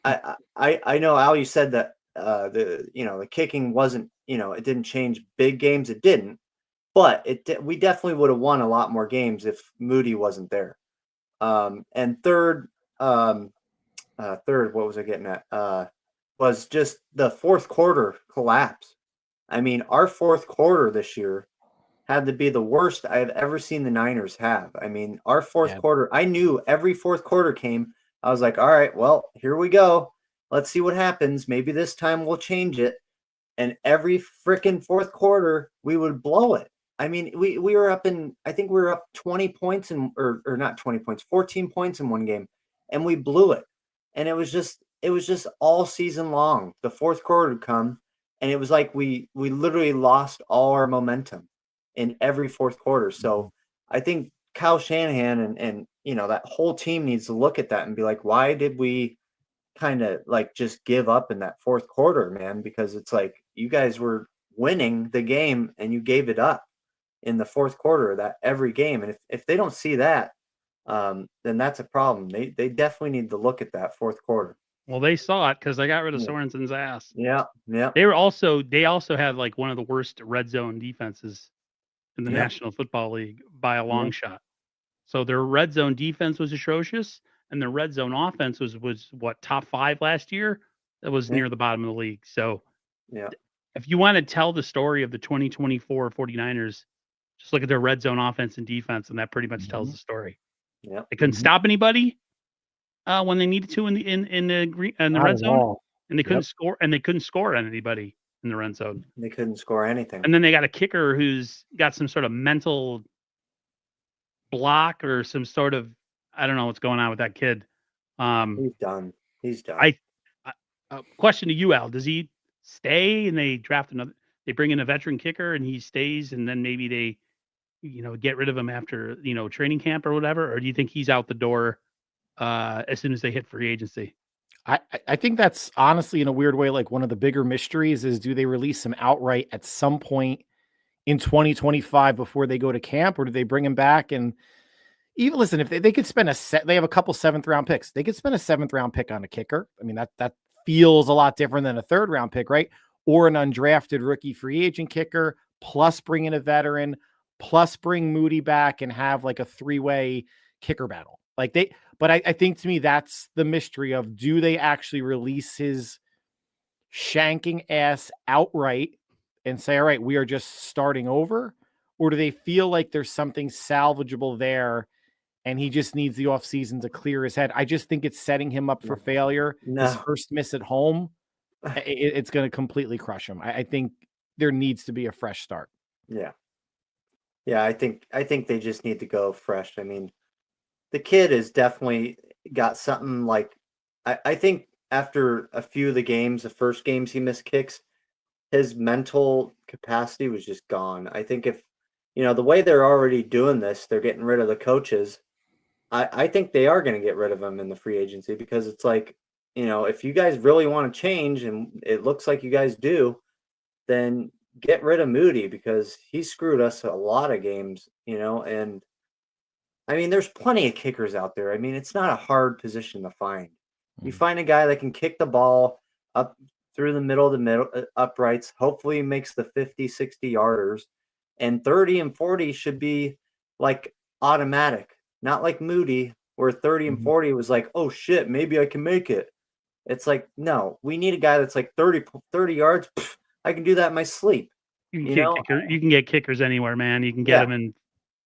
I know, Al, you said that the kicking wasn't, it didn't change big games. It didn't, but we definitely would have won a lot more games if Moody wasn't there. And third, what was I getting at? Was just the fourth quarter collapse. I mean, our fourth quarter this year had to be the worst I've ever seen the Niners have. I mean, our fourth quarter, I knew every fourth quarter came, I was like, all right, well, here we go. Let's see what happens. Maybe this time we'll change it. And every freaking fourth quarter, we would blow it. I mean, we were up I think we were up 20 points or not 20 points, 14 points in one game, and we blew it. And it was just all season long. The fourth quarter would come, and it was like we literally lost all our momentum in every fourth quarter. So I think Kyle Shanahan and that whole team needs to look at that and be like, why did we kind of like just give up in that fourth quarter, man? Because it's like you guys were winning the game and you gave it up in the fourth quarter of that every game. And if they don't see that, then that's a problem. They definitely need to look at that fourth quarter. Well, they saw it because they got rid of Sorensen's ass. Yeah. They also had like one of the worst red zone defenses in the National Football League by a long shot. So their red zone defense was atrocious, and their red zone offense was what, top 5 last year? That was near the bottom of the league. So if you want to tell the story of the 2024 49ers, just look at their red zone offense and defense, and that pretty much tells the story. Yeah. They couldn't stop anybody when they needed to in the red zone, and they couldn't score, and they couldn't score on anybody in the red zone. They couldn't score anything. And then they got a kicker who's got some sort of mental block or some sort of, I don't know what's going on with that kid. He's done. I question to you, Al, does he stay and they bring in a veteran kicker and he stays, and then maybe they, get rid of him after, training camp or whatever? Or do you think he's out the door as soon as they hit free agency? I think that's honestly, in a weird way, like one of the bigger mysteries is, do they release him outright at some point in 2025 before they go to camp, or do they bring him back? And even listen, if they could spend they have a couple 7th round picks. They could spend a 7th round pick on a kicker. I mean, that feels a lot different than a 3rd round pick, right? Or an undrafted rookie free agent kicker, plus bring in a veteran, plus bring Moody back and have like a 3-way kicker battle. But I think, to me, that's the mystery of, do they actually release his shanking ass outright and say, all right, we are just starting over? Or do they feel like there's something salvageable there and he just needs the offseason to clear his head? I just think it's setting him up for failure. No. His first miss at home, it's going to completely crush him. I think there needs to be a fresh start. Yeah. I think they just need to go fresh. I mean, the kid has definitely got something like, I think after a few of the first games he missed kicks, his mental capacity was just gone. I think if, the way they're already doing this, they're getting rid of the coaches. I think they are going to get rid of him in the free agency, because it's like, if you guys really want to change, and it looks like you guys do, then get rid of Moody, because he screwed us a lot of games, and I mean, there's plenty of kickers out there. I mean, it's not a hard position to find. You find a guy that can kick the ball up through the middle of the uprights, hopefully he makes the 50, 60 yarders, and 30 and 40 should be like automatic, not like Moody, where 30 and 40 was like, oh shit, maybe I can make it. It's like, no, we need a guy that's like 30 yards. Pff, I can do that in my sleep. You can get kickers anywhere, man. You can get them in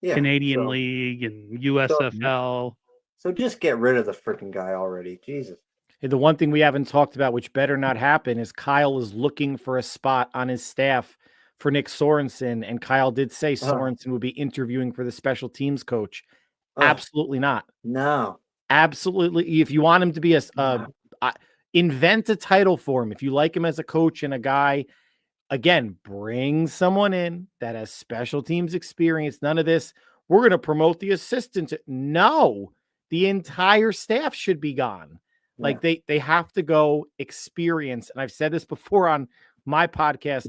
Canadian League and USFL. So just get rid of the freaking guy already. Jesus. The one thing we haven't talked about, which better not happen, is Kyle is looking for a spot on his staff for Nick Sorensen. And Kyle did say Sorensen would be interviewing for the special teams coach. Absolutely not. No. Absolutely. If you want him to be invent a title for him. If you like him as a coach and a guy, again, bring someone in that has special teams experience. None of this. We're going to promote the assistant. No, the entire staff should be gone. Like they have to go experience. And I've said this before on my podcast.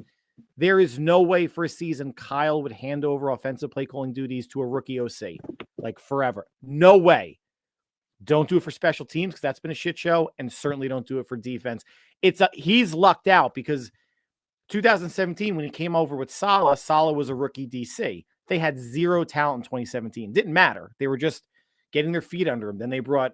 There is no way for a season Kyle would hand over offensive play calling duties to a rookie OC, like forever. No way. Don't do it for special teams because that's been a shit show, and certainly don't do it for defense. He's lucked out because 2017, when he came over with Saleh was a rookie DC. They had zero talent in 2017. Didn't matter. They were just getting their feet under him. Then they brought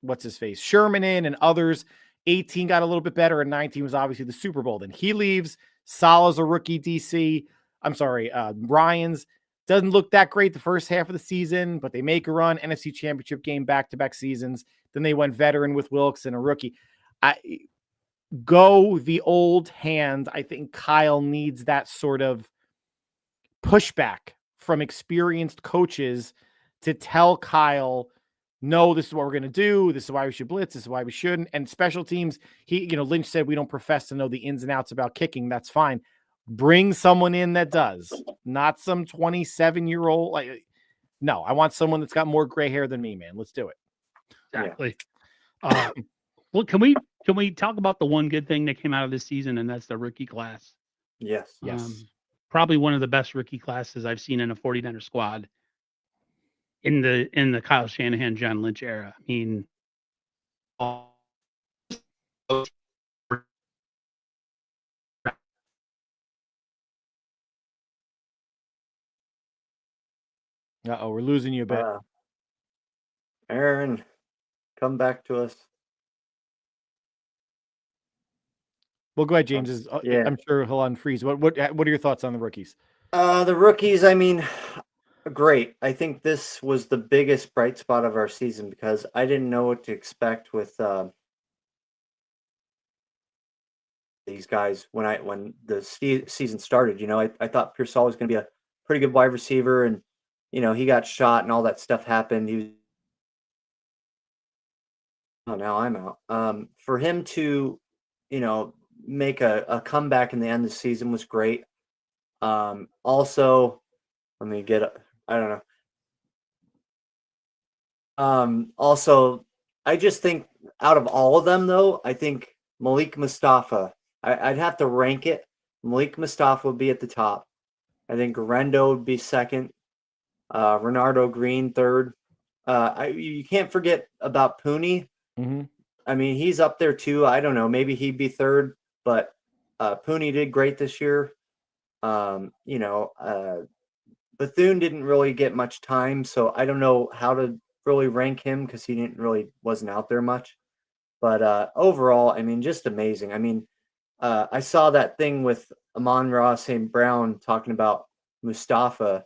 what's his face, Sherman in and others. 18 got a little bit better, and 19 was obviously the Super Bowl. Then he leaves. Saleh's a rookie DC. Ryans doesn't look that great the first half of the season, but they make a run. NFC Championship game back-to-back seasons. Then they went veteran with Wilkes and a rookie. Go the old hand. I think Kyle needs that sort of pushback from experienced coaches to tell Kyle, no, this is what we're going to do. This is why we should blitz. This is why we shouldn't. And special teams, Lynch said we don't profess to know the ins and outs about kicking. That's fine. Bring someone in that does, not some 27-year-old. No, I want someone that's got more gray hair than me, man. Let's do it. Exactly. Well, can we talk about the one good thing that came out of this season, and that's the rookie class? Yes. Probably one of the best rookie classes I've seen in a 49er squad in the Kyle Shanahan, John Lynch era. I mean, we're losing you a bit. Aaron, come back to us. Well, go ahead, James. I'm sure he'll unfreeze. What are your thoughts on the rookies? The rookies, I mean, great. I think this was the biggest bright spot of our season because I didn't know what to expect with these guys when the season started. I thought Pearsall was going to be a pretty good wide receiver, and he got shot and all that stuff happened. Now I'm out. For him to, make a comeback in the end of the season was great. Also, let me get I don't know. Also, I just think out of all of them, though, I think Malik Mustafa, I'd have to rank it. Malik Mustafa would be at the top. I think Rendo would be second. Renardo Green third. You can't forget about Pooney. Mm-hmm. I mean, he's up there too. I don't know. Maybe he'd be third, but Pooney did great this year. Bethune didn't really get much time, so I don't know how to really rank him because he wasn't out there much. But overall, I mean, just amazing. I mean, I saw that thing with Amon-Ra St. Brown talking about Mustafa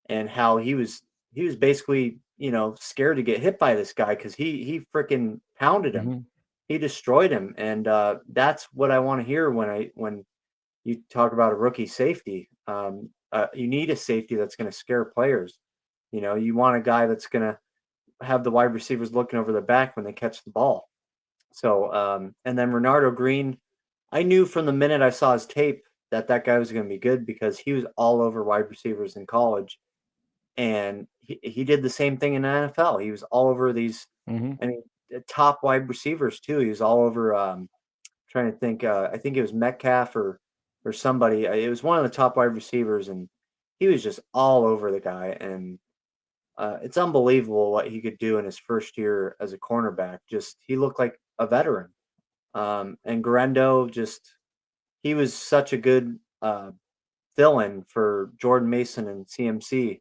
and how he was basically, scared to get hit by this guy because he freaking pounded him. Mm-hmm. He destroyed him. And that's what I want to hear when you talk about a rookie safety. You need a safety that's going to scare players. You want a guy that's going to have the wide receivers looking over their back when they catch the ball. So, and then Renardo Green, I knew from the minute I saw his tape that guy was going to be good because he was all over wide receivers in college. And he did the same thing in the NFL. He was all over these, top wide receivers too. He was all over, trying to think, I think it was Metcalf or somebody. It was one of the top wide receivers, and he was just all over the guy. And it's unbelievable what he could do in his first year as a cornerback. Just he looked like a veteran. And Garendo, he was such a good fill-in for Jordan Mason and CMC.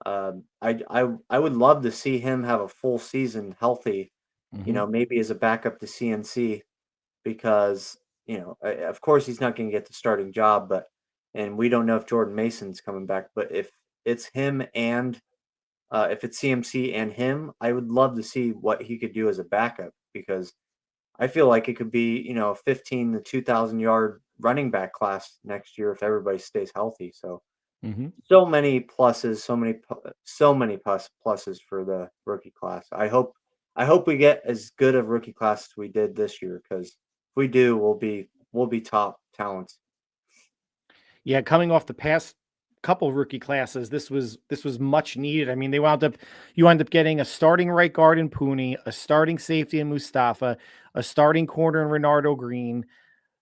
I would love to see him have a full season healthy, maybe as a backup to CNC, because of course he's not going to get the starting job, and we don't know if Jordan Mason's coming back, but if it's him and if it's CMC and him, I would love to see what he could do as a backup, because I feel like it could be, a 15 to 2,000 yard running back class next year if everybody stays healthy. So, so many pluses, so many pluses for the rookie class. I hope we get as good of rookie class as we did this year, because if we do, we'll be top talents. Yeah, coming off the past couple of rookie classes, this was much needed. I mean, you wound up getting a starting right guard in Pooney, a starting safety in Mustafa, a starting corner in Renardo Green.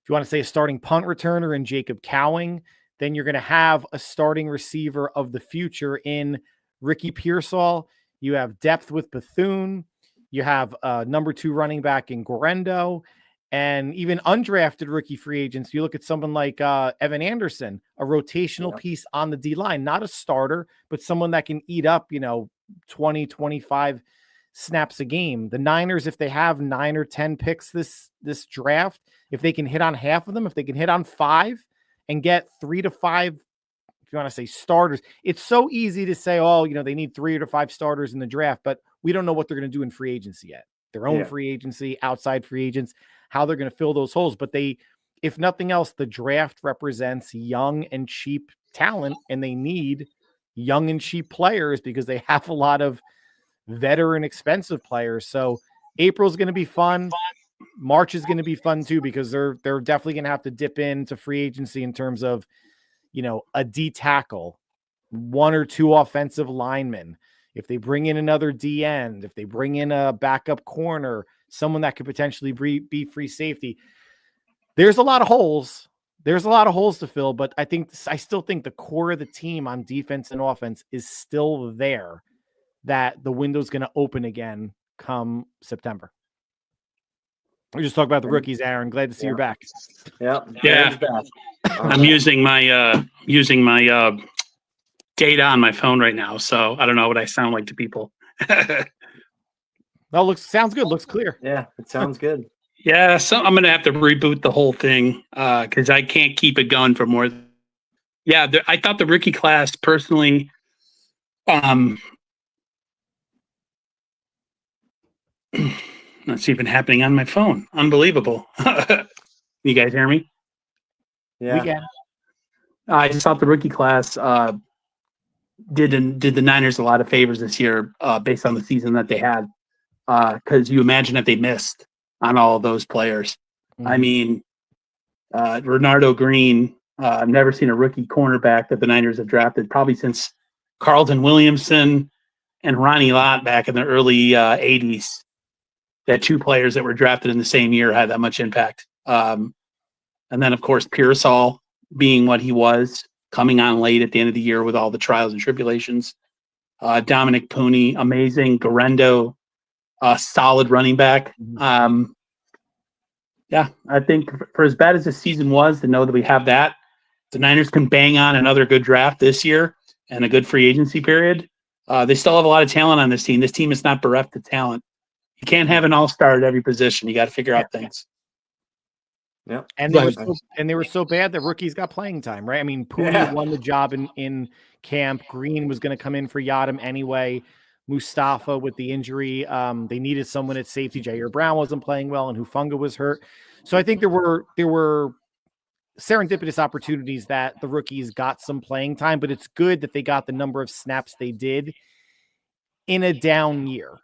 If you want to say a starting punt returner in Jacob Cowing, then you're going to have a starting receiver of the future in Ricky Pearsall. You have depth with Bethune. You have number 2 running back in Guarendo. And even undrafted rookie free agents, you look at someone like Evan Anderson, a rotational piece on the D-line, not a starter, but someone that can eat up, 20, 25 snaps a game. The Niners, if they have 9 or 10 picks this draft, if they can hit on half of them, if they can hit on 5 and get 3 to 5, if you want to say starters, it's so easy to say, they need 3 to 5 starters in the draft, but we don't know what they're going to do in free agency yet. Their own free agency, outside free agents, how they're going to fill those holes. But if nothing else, the draft represents young and cheap talent, and they need young and cheap players because they have a lot of veteran expensive players. So April's going to be fun. March is going to be fun too, because they're definitely going to have to dip into free agency in terms of, a D tackle, 1 or 2 offensive linemen. If they bring in another D end, if they bring in a backup corner, someone that could potentially be free safety, there's a lot of holes. There's a lot of holes to fill, but I still think the core of the team on defense and offense is still there, that the window's going to open again come September. We just talked about the rookies, Aaron. Glad to see you're back. Yeah. I'm using my data on my phone right now, so I don't know what I sound like to people. Well, sounds good. Looks clear. Yeah, it sounds good. Yeah, so I'm gonna have to reboot the whole thing because I can't keep it going for more. I thought the rookie class personally. That's even happening on my phone. Unbelievable. You guys hear me? Yeah. We can. I just thought the rookie class did the Niners a lot of favors this year based on the season that they had. Because you imagine if they missed on all of those players. I mean, Renardo Green, I've never seen a rookie cornerback that the Niners have drafted probably since Carlton Williamson and Ronnie Lott back in the early 80s. That 2 players that were drafted in the same year had that much impact. And then, of course, Pearsall being what he was, coming on late at the end of the year with all the trials and tribulations. Dominic Pooney, amazing. Guarendo, solid running back. I think for as bad as the season was, to know that we have that, the Niners can bang on another good draft this year and a good free agency period. They still have a lot of talent on this team. This team is not bereft of talent. You can't have an all-star at every position. You got to figure out things. Yeah, and they were so bad that rookies got playing time, right? I mean, Pooney won the job in camp. Green was going to come in for Yadam anyway. Mustafa with the injury, they needed someone at safety. Jair Brown wasn't playing well, and Hufanga was hurt. So I think there were serendipitous opportunities that the rookies got some playing time, but it's good that they got the number of snaps they did in a down year,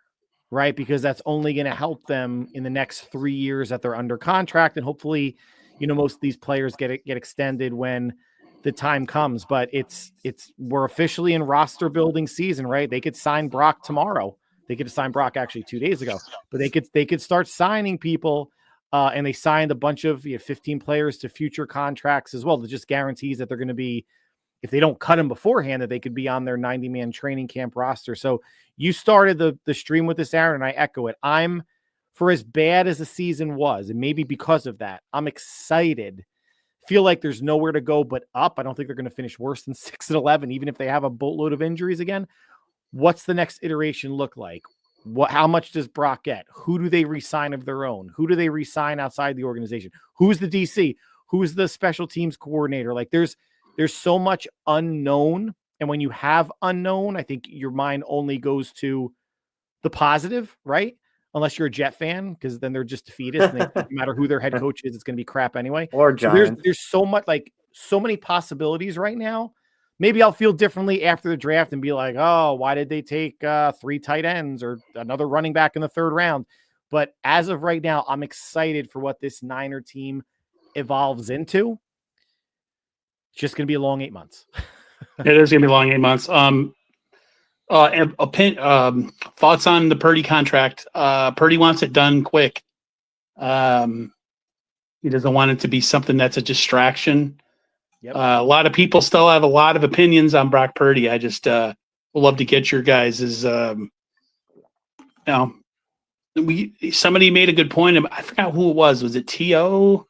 right? Because that's only going to help them in the next 3 years that they're under contract. And hopefully, most of these players get extended when the time comes, but we're officially in roster building season, right? They could sign Brock tomorrow. They could sign Brock actually 2 days ago, but they could start signing people. And they signed a bunch of 15 players to future contracts as well. That just guarantees that they're going to be, if they don't cut them beforehand, that they could be on their 90-man training camp roster. So you started the stream with this, Aaron, and I echo it. I'm, for as bad as the season was, and maybe because of that, I'm excited. Feel like there's nowhere to go but up. I don't think they're going to finish worse than 6-11, even if they have a boatload of injuries again. What's the next iteration look like? How much does Brock get? Who do they re-sign of their own? Who do they re-sign outside the organization? Who's the DC? Who's the special teams coordinator? Like there's so much unknown And when you have unknown, I think your mind only goes to the positive, right? Unless you're a Jet fan, because then they're just defeatist. And no matter who their head coach is, it's going to be crap anyway. Or So Giants. there's so much, like so many possibilities right now. Maybe I'll feel differently after the draft and be like, oh, why did they take 3 tight ends or another running back in the 3rd round? But as of right now, I'm excited for what this Niner team evolves into. It's just going to be a long 8 months. It is going to be a long 8 months. Thoughts on the Purdy contract? Purdy wants it done quick. He doesn't want it to be something that's a distraction. Yep. A lot of people still have a lot of opinions on Brock Purdy. I just would love to get your guys'. Somebody made a good point. I forgot who it was. Was it T.O.?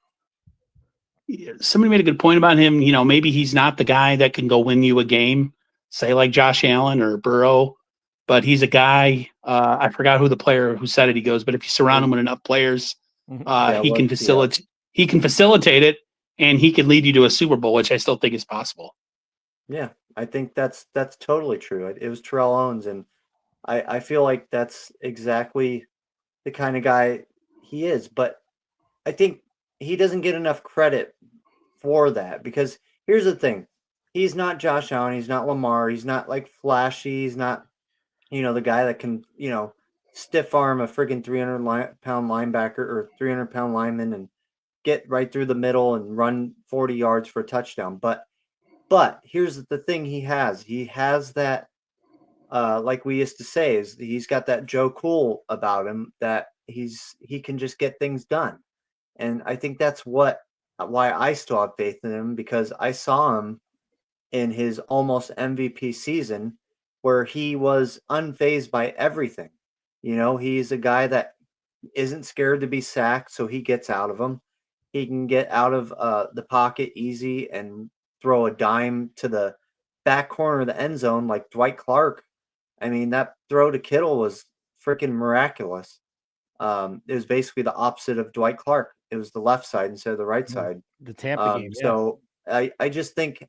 Somebody made a good point about him. Maybe he's not the guy that can go win you a game, say like Josh Allen or Burrow, but he's a guy. I forgot who the player who said it. He goes, but if you surround him with enough players, he can facilitate. He can facilitate it, and he can lead you to a Super Bowl, which I still think is possible. Yeah, I think that's totally true. It was Terrell Owens, and I feel like that's exactly the kind of guy he is. But I think he doesn't get enough credit for that, because here's the thing. He's not Josh Allen. He's not Lamar. He's not like flashy. He's not, the guy that can, stiff arm a friggin' 300-pound linebacker or 300-pound lineman and get right through the middle and run 40 yards for a touchdown. But here's the thing he has. He has that, like we used to say, is he's got that Joe Cool about him, that he can just get things done. And I think that's why I still have faith in him, because I saw him in his almost MVP season where he was unfazed by everything. He's a guy that isn't scared to be sacked, so he gets out of them. He can get out of the pocket easy and throw a dime to the back corner of the end zone like Dwight Clark. I mean, that throw to Kittle was freaking miraculous. It was basically the opposite of Dwight Clark. It was the left side instead of the right side. The Tampa game. So I just think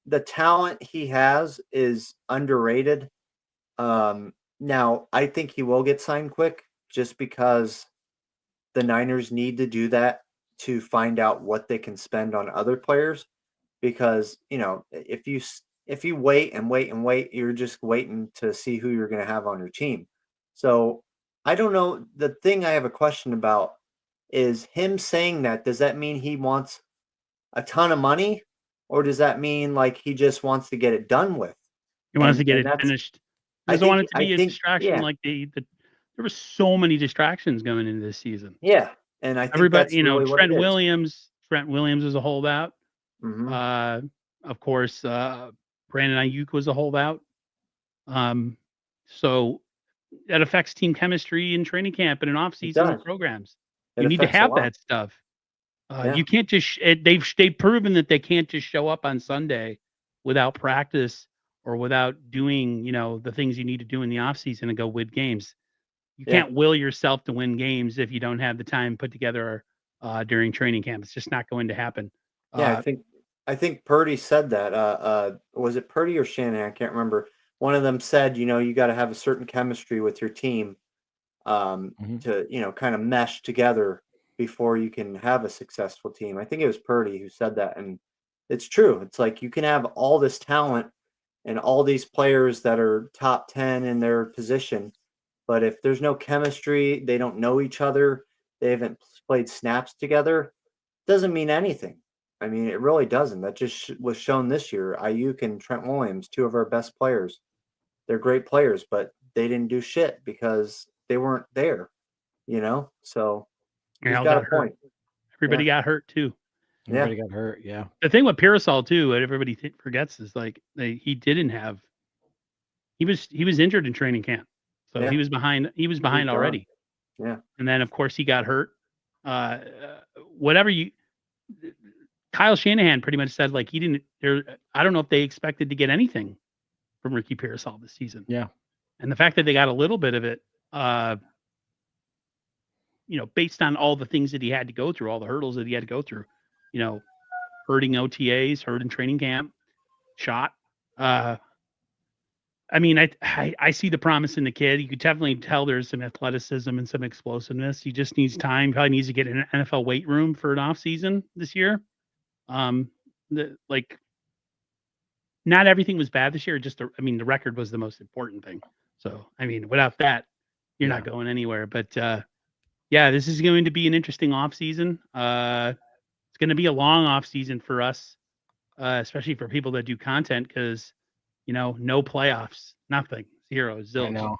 the talent he has is underrated. Now, I think he will get signed quick, just because the Niners need to do that to find out what they can spend on other players. Because, if you wait and wait and wait, you're just waiting to see who you're going to have on your team. So I don't know. The thing I have a question about is him saying that. Does that mean he wants a ton of money, or does that mean like he just wants to get it done with? He wants to get it finished. He doesn't want it to be a distraction. Yeah. Like there were so many distractions going into this season. Yeah, and I think Everybody, that's really what Trent it is. Williams was a holdout. Mhm. Of course, Brandon Ayuk was a holdout. So that affects team chemistry in training camp and in off-season programs. You need to have that stuff. You can't just they've proven that they can't just show up on Sunday without practice or without doing, the things you need to do in the off-season and go win games. You can't will yourself to win games if you don't have the time put together during training camp. It's just not going to happen. Yeah, I think Purdy said that. Was it Purdy or Shanahan? I can't remember. One of them said, you got to have a certain chemistry with your team to, kind of mesh together before you can have a successful team. I think it was Purdy who said that. And it's true. It's like you can have all this talent and all these players that are top 10 in their position, but if there's no chemistry, they don't know each other, they haven't played snaps together, doesn't mean anything. I mean, it really doesn't. That just was shown this year. Ayuk and Trent Williams, 2 of our best players. They're great players, but they didn't do shit because they weren't there, So he's got a point. Everybody got hurt too. Everybody got hurt. Yeah. The thing with Parasol too, what everybody forgets is like he was injured in training camp, so he was behind. He was behind already. Yeah. And then of course he got hurt. Kyle Shanahan pretty much said like he didn't. I don't know if they expected to get anything from Ricky Parasol this season. Yeah. And the fact that they got a little bit of it, based on all the things that he had to go through, all the hurdles that he had to go through, hurting OTAs, hurt in training camp, shot. I mean, I see the promise in the kid. You could definitely tell there's some athleticism and some explosiveness. He just needs time. Probably needs to get in an NFL weight room for an off season this year. Like, not everything was bad this year. I mean, the record was the most important thing. So, I mean, without that, you're not going anywhere. But yeah, this is going to be an interesting off season. It's going to be a long off season for us, especially for people that do content, because no playoffs, nothing, zero, zilch. I know.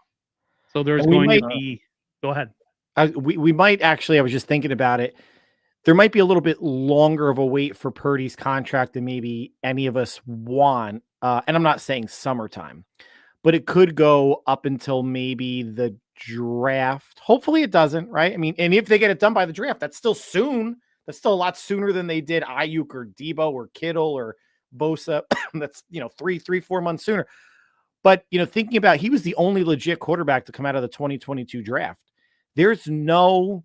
So there's going to be. Go ahead. We might actually. I was just thinking about it. There might be a little bit longer of a wait for Purdy's contract than maybe any of us want. And I'm not saying summertime, but it could go up until maybe the draft. Hopefully it doesn't, right? I mean, and if they get it done by the draft, that's still soon. That's still a lot sooner than they did Ayuk or Debo or Kittle or Bosa. That's 3-4 months sooner. But thinking about, he was the only legit quarterback to come out of the 2022 draft. There's no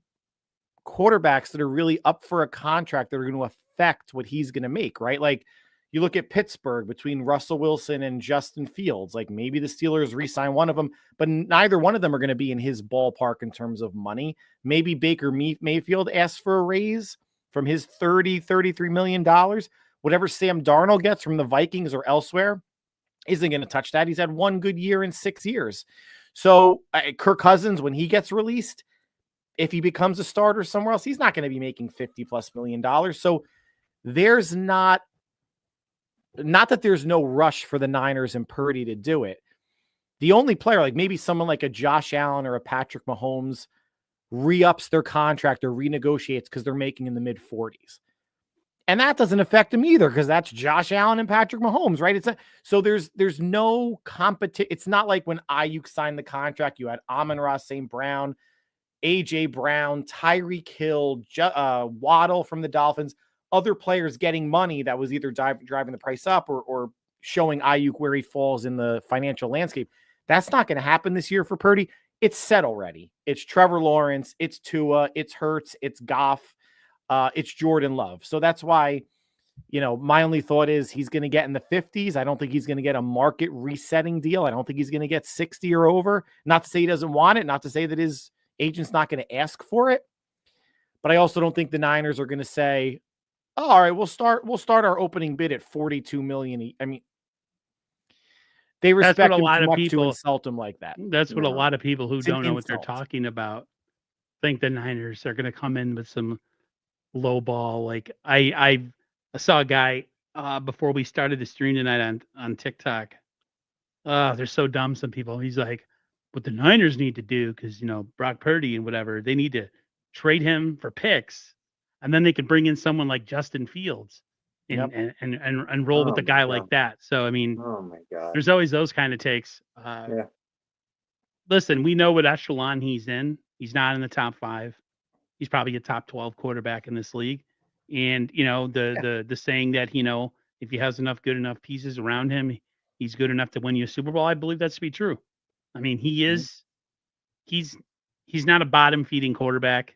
quarterbacks that are really up for a contract that are going to affect what he's going to make, right? Like, you look at Pittsburgh between Russell Wilson and Justin Fields, like maybe the Steelers re-sign one of them, but neither one of them are going to be in his ballpark in terms of money. Maybe Baker Mayfield asks for a raise from his $33 million. Whatever Sam Darnold gets from the Vikings or elsewhere isn't going to touch that. He's had one good year in 6 years. So Kirk Cousins, when he gets released, if he becomes a starter somewhere else, he's not going to be making $50+ million. So there's not that there's no rush for the Niners and Purdy to do it. The only player, like maybe someone like a Josh Allen or a Patrick Mahomes, re-ups their contract or renegotiates because they're making in the mid-40s. And that doesn't affect him either, because that's Josh Allen and Patrick Mahomes, right? So there's no competition. It's not like when Ayuk signed the contract, you had Amon-Ra St. Brown, A.J. Brown, Tyreek Hill, Waddle from the Dolphins, other players getting money that was either driving the price up or showing Ayuk where he falls in the financial landscape. That's not going to happen this year for Purdy. It's set already. It's Trevor Lawrence, it's Tua, it's Hurts, it's Goff, it's Jordan Love. So that's why, my only thought is he's going to get in the 50s. I don't think he's going to get a market resetting deal. I don't think he's going to get 60 or over. Not to say he doesn't want it, not to say that his agent's not going to ask for it. But I also don't think the Niners are going to say, oh, all right, we'll start our opening bid at $42 million. I mean, they respect him too much to insult him like that. That's what a lot of people who don't know what they're talking about think the Niners are going to come in with some low ball. Like I saw a guy before we started the stream tonight on TikTok. They're so dumb, some people. He's like, what the Niners need to do, because Brock Purdy and whatever, they need to trade him for picks, and then they could bring in someone like Justin Fields and roll with a guy like that. So I mean, oh my God, there's always those kind of takes. Listen, we know what echelon he's in. He's not in the top 5. He's probably a top 12 quarterback in this league. And the saying that if he has good enough pieces around him, he's good enough to win you a Super Bowl. I believe that to be true. I mean, he's not a bottom feeding quarterback.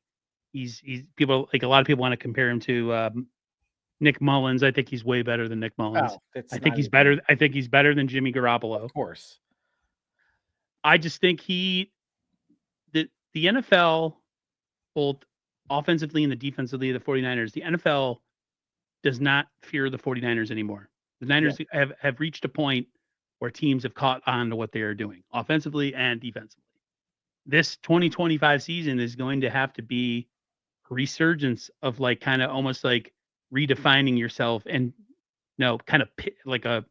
He's people, like, a lot of people want to compare him to Nick Mullins. I think he's way better than Nick Mullins. I think he's better. I think he's better than Jimmy Garoppolo. Of course. I just think the NFL, both offensively and the defensively, the 49ers, the NFL does not fear the 49ers anymore. The Niners have reached a point where teams have caught on to what they are doing offensively and defensively. This 2025 season is going to have to be a resurgence of, like, kind of almost like redefining yourself, and kind of like a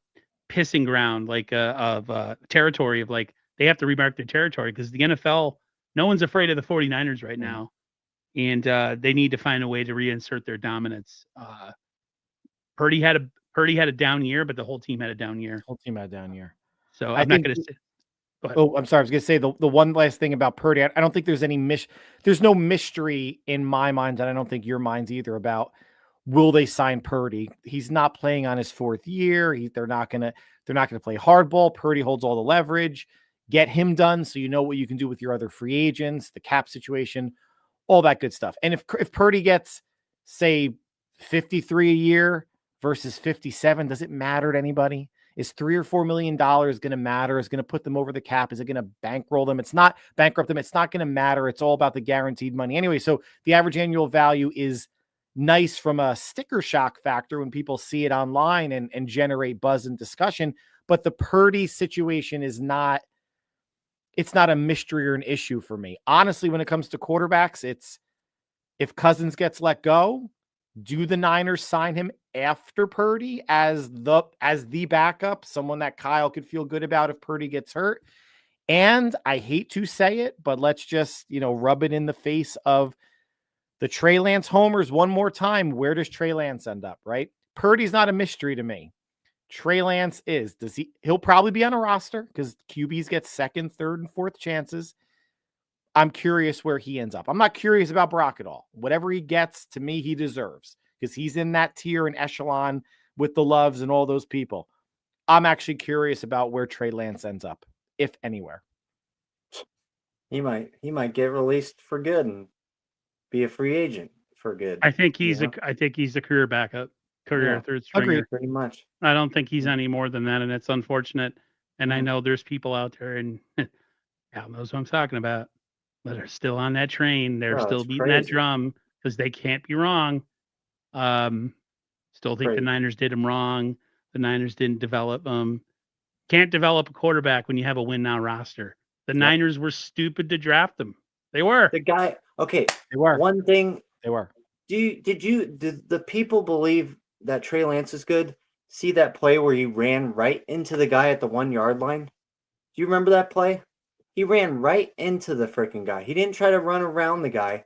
pissing ground, like of territory of, like, they have to remark their territory, because the NFL, no one's afraid of the 49ers right now. And they need to find a way to reinsert their dominance. Purdy had a down year, but the whole team had a down year. So I'm not going to say. Oh, I'm sorry. I was going to say the one last thing about Purdy. I don't think there's there's no mystery in my mind, and I don't think your mind's either, about will they sign Purdy. He's not playing on his 4th year. They're not going to play hardball. Purdy holds all the leverage. Get him done so you know what you can do with your other free agents, the cap situation, all that good stuff. And if Purdy gets, say, 53 a year versus 57, does it matter to anybody? Is $3 or $4 million going to matter? Is going to put them over the cap? Is it going to bankroll them? It's not bankrupt them. It's not going to matter. It's all about the guaranteed money anyway. So the average annual value is nice from a sticker shock factor when people see it online and generate buzz and discussion. But the Purdy situation is not, it's not a mystery or an issue for me. Honestly, when it comes to quarterbacks, it's if Cousins gets let go, do the Niners sign him after Purdy as the backup, someone that Kyle could feel good about if Purdy gets hurt? And I hate to say it, but let's just, rub it in the face of the Trey Lance homers one more time. Where does Trey Lance end up, right? Purdy's not a mystery to me. Trey Lance is. He'll probably be on a roster because QBs get second, third, and fourth chances. I'm curious where he ends up. I'm not curious about Brock at all. Whatever he gets, to me, he deserves because he's in that tier and echelon with the Loves and all those people. I'm actually curious about where Trey Lance ends up, if anywhere. He might get released for good and be a free agent for good. I think he's a career backup, third stringer. Agreed. Pretty much. I don't think he's any more than that, and it's unfortunate. And I know there's people out there, and Al knows what I'm talking about, that are still on that train. They're still beating that drum because they can't be wrong. Still think the Niners did him wrong. The Niners didn't develop him. Can't develop a quarterback when you have a win now roster. The Niners were stupid to draft him. They were. The guy. Okay. They were. One thing. They were. Did the people believe that Trey Lance is good? See that play where he ran right into the guy at the 1 yard line? Do you remember that play? He ran right into the freaking guy. He didn't try to run around the guy.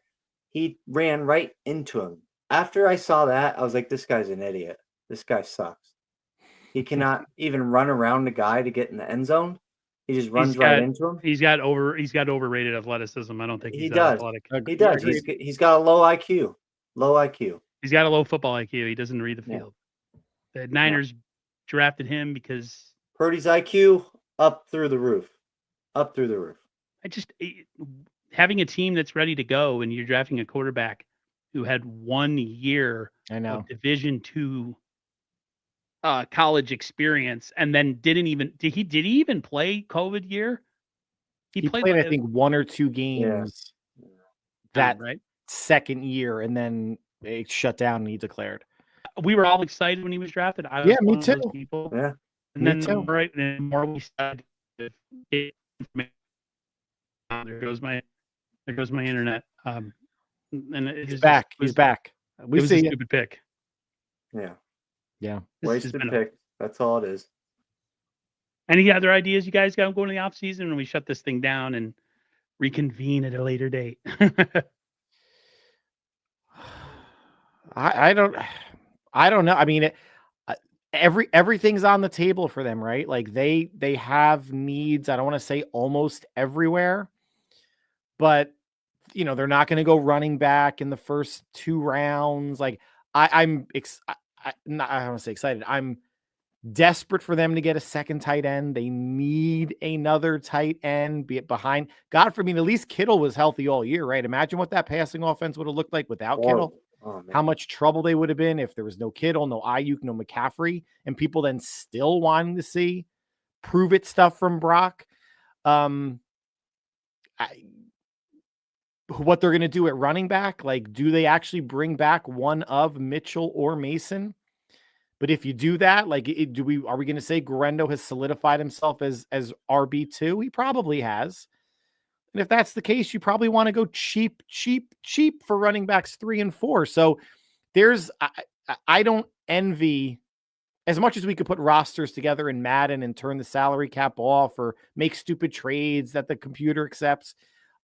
He ran right into him. After I saw that, I was like, this guy's an idiot. This guy sucks. He cannot even run around the guy to get in the end zone. He just runs right into him. He's got overrated athleticism. I don't think he does. Athletic. He does. He's got a low IQ. Low IQ. He's got a low football IQ. He doesn't read the field. The Niners drafted him because Purdy's IQ up through the roof. Up through the roof. Having a team that's ready to go and you're drafting a quarterback who had 1 year of Division II college experience and then did he even play COVID year? He played I think 1 or 2 games that second year, and then it shut down and he declared. We were all excited when he was drafted. I was me one too. of those people. Yeah. And then the more we started, there goes my internet. And he's back. He's back. We see a stupid pick. Yeah. Wasted pick. That's all it is. Any other ideas you guys got going in the off season when we shut this thing down and reconvene at a later date? I don't know. I mean, everything's on the table for them, right? Like they have needs. I don't want to say almost everywhere, but they're not going to go running back in the first 2 rounds. Like I don't want to say excited. I'm desperate for them to get a second tight end. They need another tight end, be it behind. God forbid, at least Kittle was healthy all year, right? Imagine what that passing offense would have looked like without Kittle. Oh, how much trouble they would have been if there was no Kittle, no Ayuk, no McCaffrey, and people then still wanting to see prove it stuff from Brock. What they're going to do at running back, like, do they actually bring back one of Mitchell or Mason? But if you do that, like, are we going to say Guerrero has solidified himself as RB2? He probably has. And if that's the case, you probably want to go cheap for running backs 3 and 4. So I don't envy, as much as we could put rosters together in Madden and turn the salary cap off or make stupid trades that the computer accepts.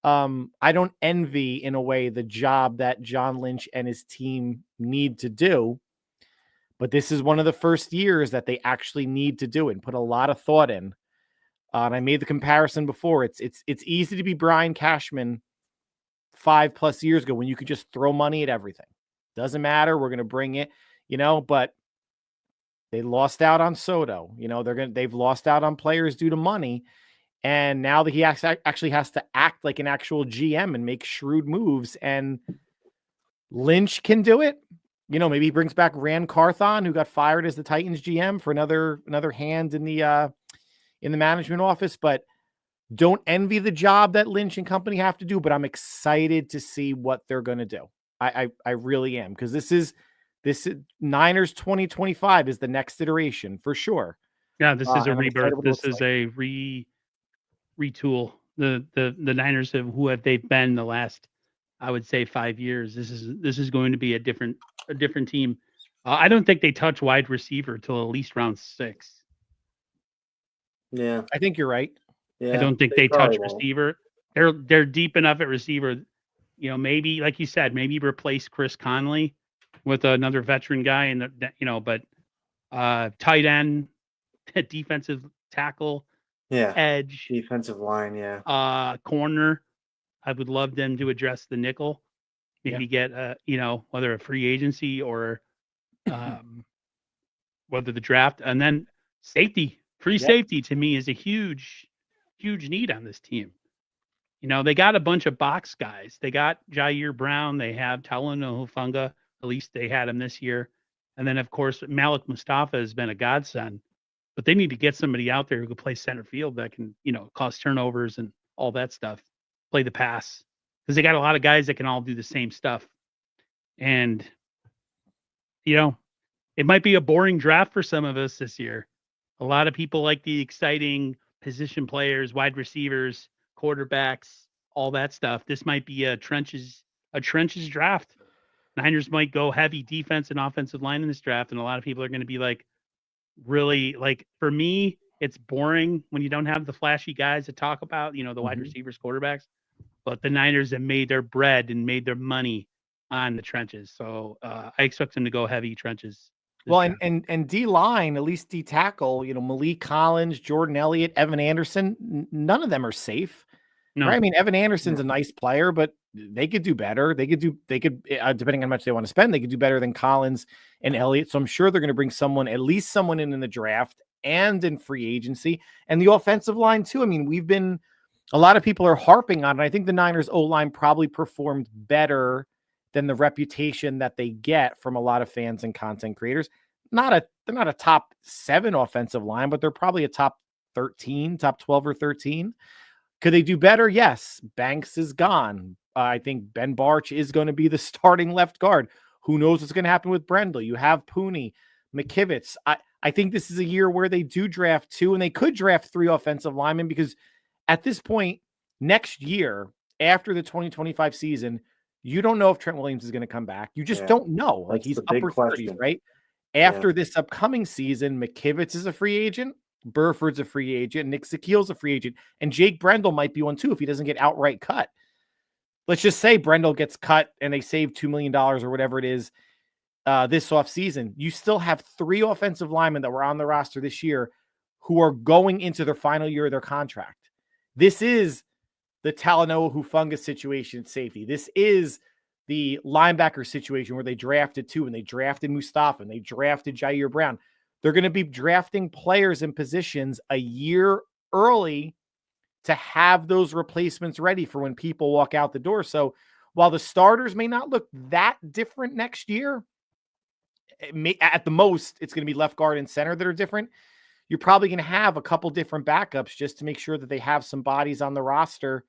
I don't envy, in a way, the job that John Lynch and his team need to do. But this is one of the first years that they actually need to do it and put a lot of thought in. And I made the comparison before. It's easy to be Brian Cashman 5+ years ago when you could just throw money at everything. Doesn't matter. We're going to bring it, but they lost out on Soto. They've lost out on players due to money. And now that he actually has to act like an actual GM and make shrewd moves, and Lynch can do it. maybe he brings back Rand Carthon, who got fired as the Titans GM, for another hand in the management office. But don't envy the job that Lynch and company have to do. But I'm excited to see what they're going to do. I really am, because this is Niners 2025 is the next iteration for sure. Yeah, this is a And I'm excited rebirth. what it This looks is like. a retool. The Niners have they've been the last, I would say, 5 years. This is going to be a different team. I don't think they touch wide receiver till at least round 6. Yeah, I think you're right. yeah. I don't think they they touch probably won't. receiver. They're deep enough at receiver. Maybe like you said, maybe replace Chris Conley with another veteran guy, and but tight end, defensive tackle, Yeah, edge, defensive line. Yeah, corner. I would love them to address the nickel. Maybe get whether a free agency or whether the draft, and then safety. Free safety to me is a huge need on this team. They got a bunch of box guys. They got Jair Brown. They have Talanoa Hufanga. At least they had him this year. And then, of course, Malik Mustafa has been a godsend. But they need to get somebody out there who can play center field that can, cause turnovers and all that stuff. Play the pass. Because they got a lot of guys that can all do the same stuff. And, it might be a boring draft for some of us this year. A lot of people like the exciting position players, wide receivers, quarterbacks, all that stuff. This might be a trenches draft. Niners might go heavy defense and offensive line in this draft, and a lot of people are going to be like, really, like, for me, it's boring when you don't have the flashy guys to talk about, the wide receivers, quarterbacks. But the Niners have made their bread and made their money on the trenches, so I expect them to go heavy trenches. Well, and D line, at least D tackle, Malik Collins, Jordan Elliott, Evan Anderson, none of them are safe. No. Right? I mean, Evan Anderson's a nice player, but they could do better. They could depending on how much they want to spend, they could do better than Collins and Elliott. So I'm sure they're going to bring at least someone in the draft and in free agency, and the offensive line too. I mean, a lot of people are harping on it. I think the Niners O-line probably performed better than the reputation that they get from a lot of fans and content creators. They're not a top 7 offensive line, but they're probably a top 12 or 13. Could they do better? Yes. Banks is gone. I think Ben Barch is going to be the starting left guard. Who knows what's going to happen with Brendel? You have Pooney, McKivitz. I think this is a year where they do draft 2, and they could draft 3 offensive linemen, because at this point, next year, after the 2025 season, you don't know if Trent Williams is going to come back. You just don't know. Like, he's upper 30s, right? After this upcoming season, McKivitz is a free agent. Burford's a free agent. Nick Sakiel's a free agent. And Jake Brendel might be one too if he doesn't get outright cut. Let's just say Brendel gets cut and they save $2 million or whatever it is this offseason. You still have 3 offensive linemen that were on the roster this year who are going into their final year of their contract. This is the Talanoa Hufanga situation at safety. This is the linebacker situation where they drafted 2, and they drafted Mustafa, and they drafted Jair Brown. They're going to be drafting players in positions a year early to have those replacements ready for when people walk out the door. So while the starters may not look that different next year, at the most, it's going to be left guard and center that are different. You're probably going to have a couple different backups just to make sure that they have some bodies on the roster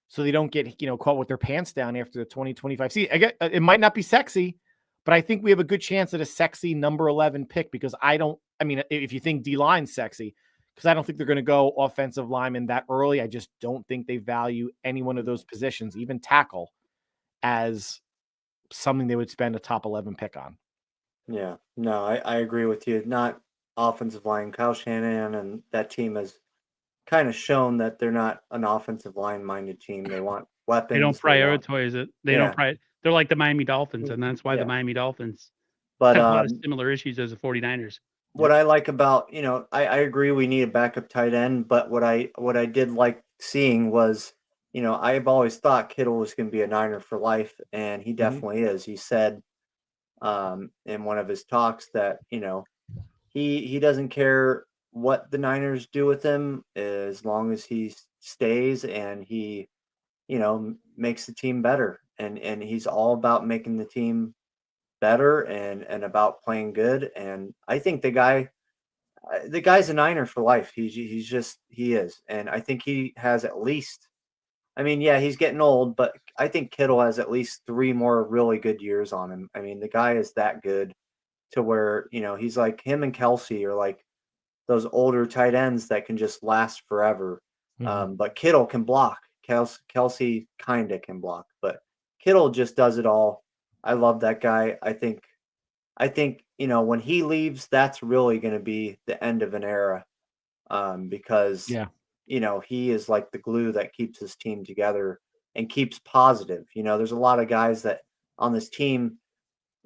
so they don't get, caught with their pants down after the 2025 season. It might not be sexy, but I think we have a good chance at a sexy number 11 pick, because if you think D-line's sexy, because I don't think they're going to go offensive lineman that early. I just don't think they value any one of those positions, even tackle, as something they would spend a top 11 pick on. Yeah, no, I agree with you. Not offensive line. Kyle Shanahan and that team has kind of shown that they're not an offensive line-minded team. They want weapons. They don't prioritize it. They're like the Miami Dolphins, and that's why the Miami Dolphins have a lot of similar issues as the 49ers. What I like about, I agree we need a backup tight end, but what I did like seeing was, I've always thought Kittle was going to be a Niner for life, and he definitely is. He said in one of his talks that, he doesn't care what the Niners do with him as long as he stays and he, makes the team better. And he's all about making the team better and about playing good. And I think the guy's a Niner for life. He is. And I think he has at least, I mean, yeah, he's getting old, but I think Kittle has at least 3 more really good years on him. I mean, the guy is that good to where, he's like him and Kelsey are like those older tight ends that can just last forever. But Kittle can block. Kelsey kind of can block, but Kittle just does it all. I love that guy. I think, when he leaves, that's really going to be the end of an era, because he is like the glue that keeps his team together and keeps positive. There's a lot of guys that on this team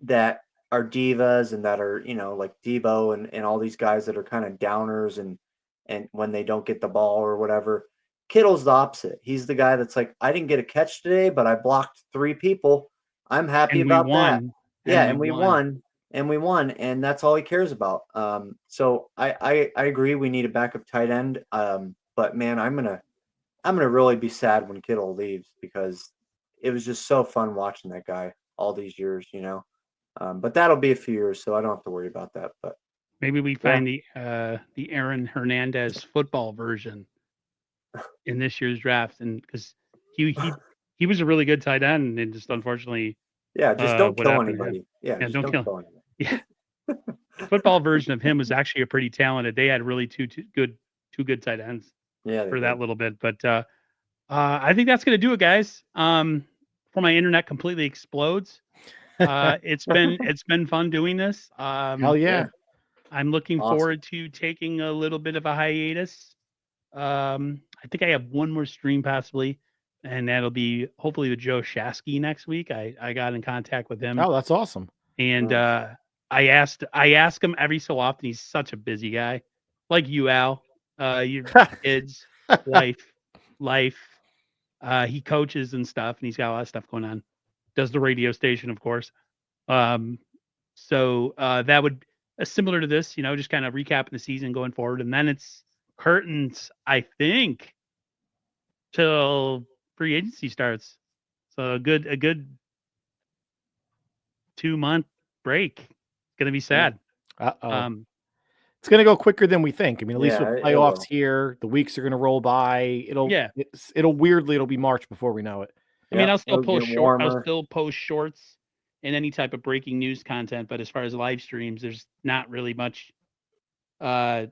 that are divas and that are, like Debo and all these guys that are kind of downers and when they don't get the ball or whatever. Kittle's the opposite. He's the guy that's like, I didn't get a catch today, but I blocked 3 people. I'm happy about that. Yeah, and we won. And that's all he cares about. So I agree we need a backup tight end. But man, I'm gonna really be sad when Kittle leaves because it was just so fun watching that guy all these years, But that'll be a few years, so I don't have to worry about that. But maybe we find the Aaron Hernandez football version in this year's draft, and because he was a really good tight end, and just unfortunately, just don't kill anybody. Yeah, don't kill anybody. Yeah, the football version of him was actually a pretty talented. They had really two good tight ends. For that little bit, but I think that's gonna do it, guys. Before my internet completely explodes. It's been fun doing this. Hell yeah. I'm looking forward to taking a little bit of a hiatus. I think I have one more stream possibly, and that'll be hopefully with Joe Shasky next week. I got in contact with him. Oh, that's awesome. And I ask him every so often. He's such a busy guy, like you, Al. Your kids, life. He coaches and stuff, and he's got a lot of stuff going on. Does the radio station, of course. So that would similar to this, just kind of recapping the season going forward, and then it's curtains, I think, till free agency starts. So a good 2-month break. It's gonna be sad. It's going to go quicker than we think. I mean, at least with playoffs will. here, the weeks are going to roll by. It'll be March before we know it. I mean, I'll still post shorts and any type of breaking news content, but as far as live streams, there's not really much to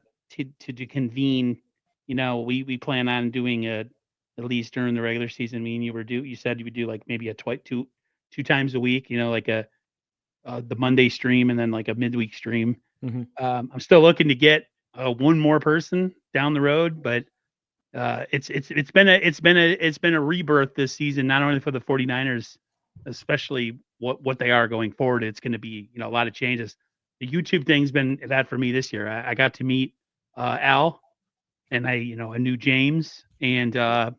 convene. We plan on doing at least during the regular season. I mean, you said you would do like maybe two times a week, like the Monday stream and then like a midweek stream. I'm still looking to get one more person down the road, but it's been a rebirth this season, not only for the 49ers, especially what they are going forward. It's going to be a lot of changes. The YouTube thing's been that for me this year. I got to meet Al, and I knew James, and I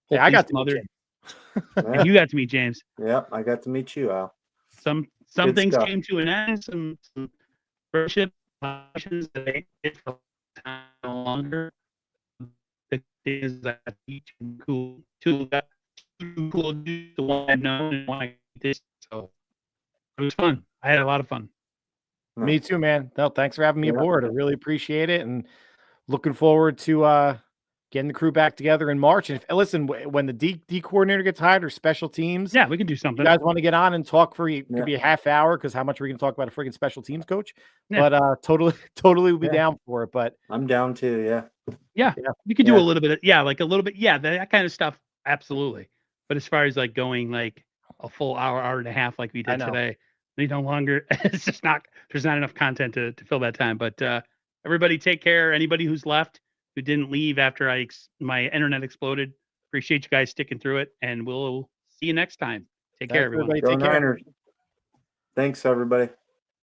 got to meet James. And you got to meet James. Yep, I got to meet you, Al. Some things came to an end. Some friendship options that they did for a time no longer. The thing is that YouTube cool dudes, the one I've known and one I did. So it was fun. I had a lot of fun. Me too, man. No, thanks for having me aboard. I really appreciate it, and looking forward to getting the crew back together in March. And listen, when the D coordinator gets hired or special teams, we can do something. You guys want to get on and talk for could be a half hour, because how much are we going to talk about a freaking special teams coach? But totally will be down for it. But I'm down too. Yeah. We could do a little bit of that kind of stuff. Absolutely. But as far as like going like a full hour and a half like we did today, we no longer. It's just not. There's not enough content to fill that time. But everybody, take care. Anybody who's left, who didn't leave after my internet exploded, appreciate you guys sticking through it, and we'll see you next time. Take care, everyone. Take care. Thanks, everybody.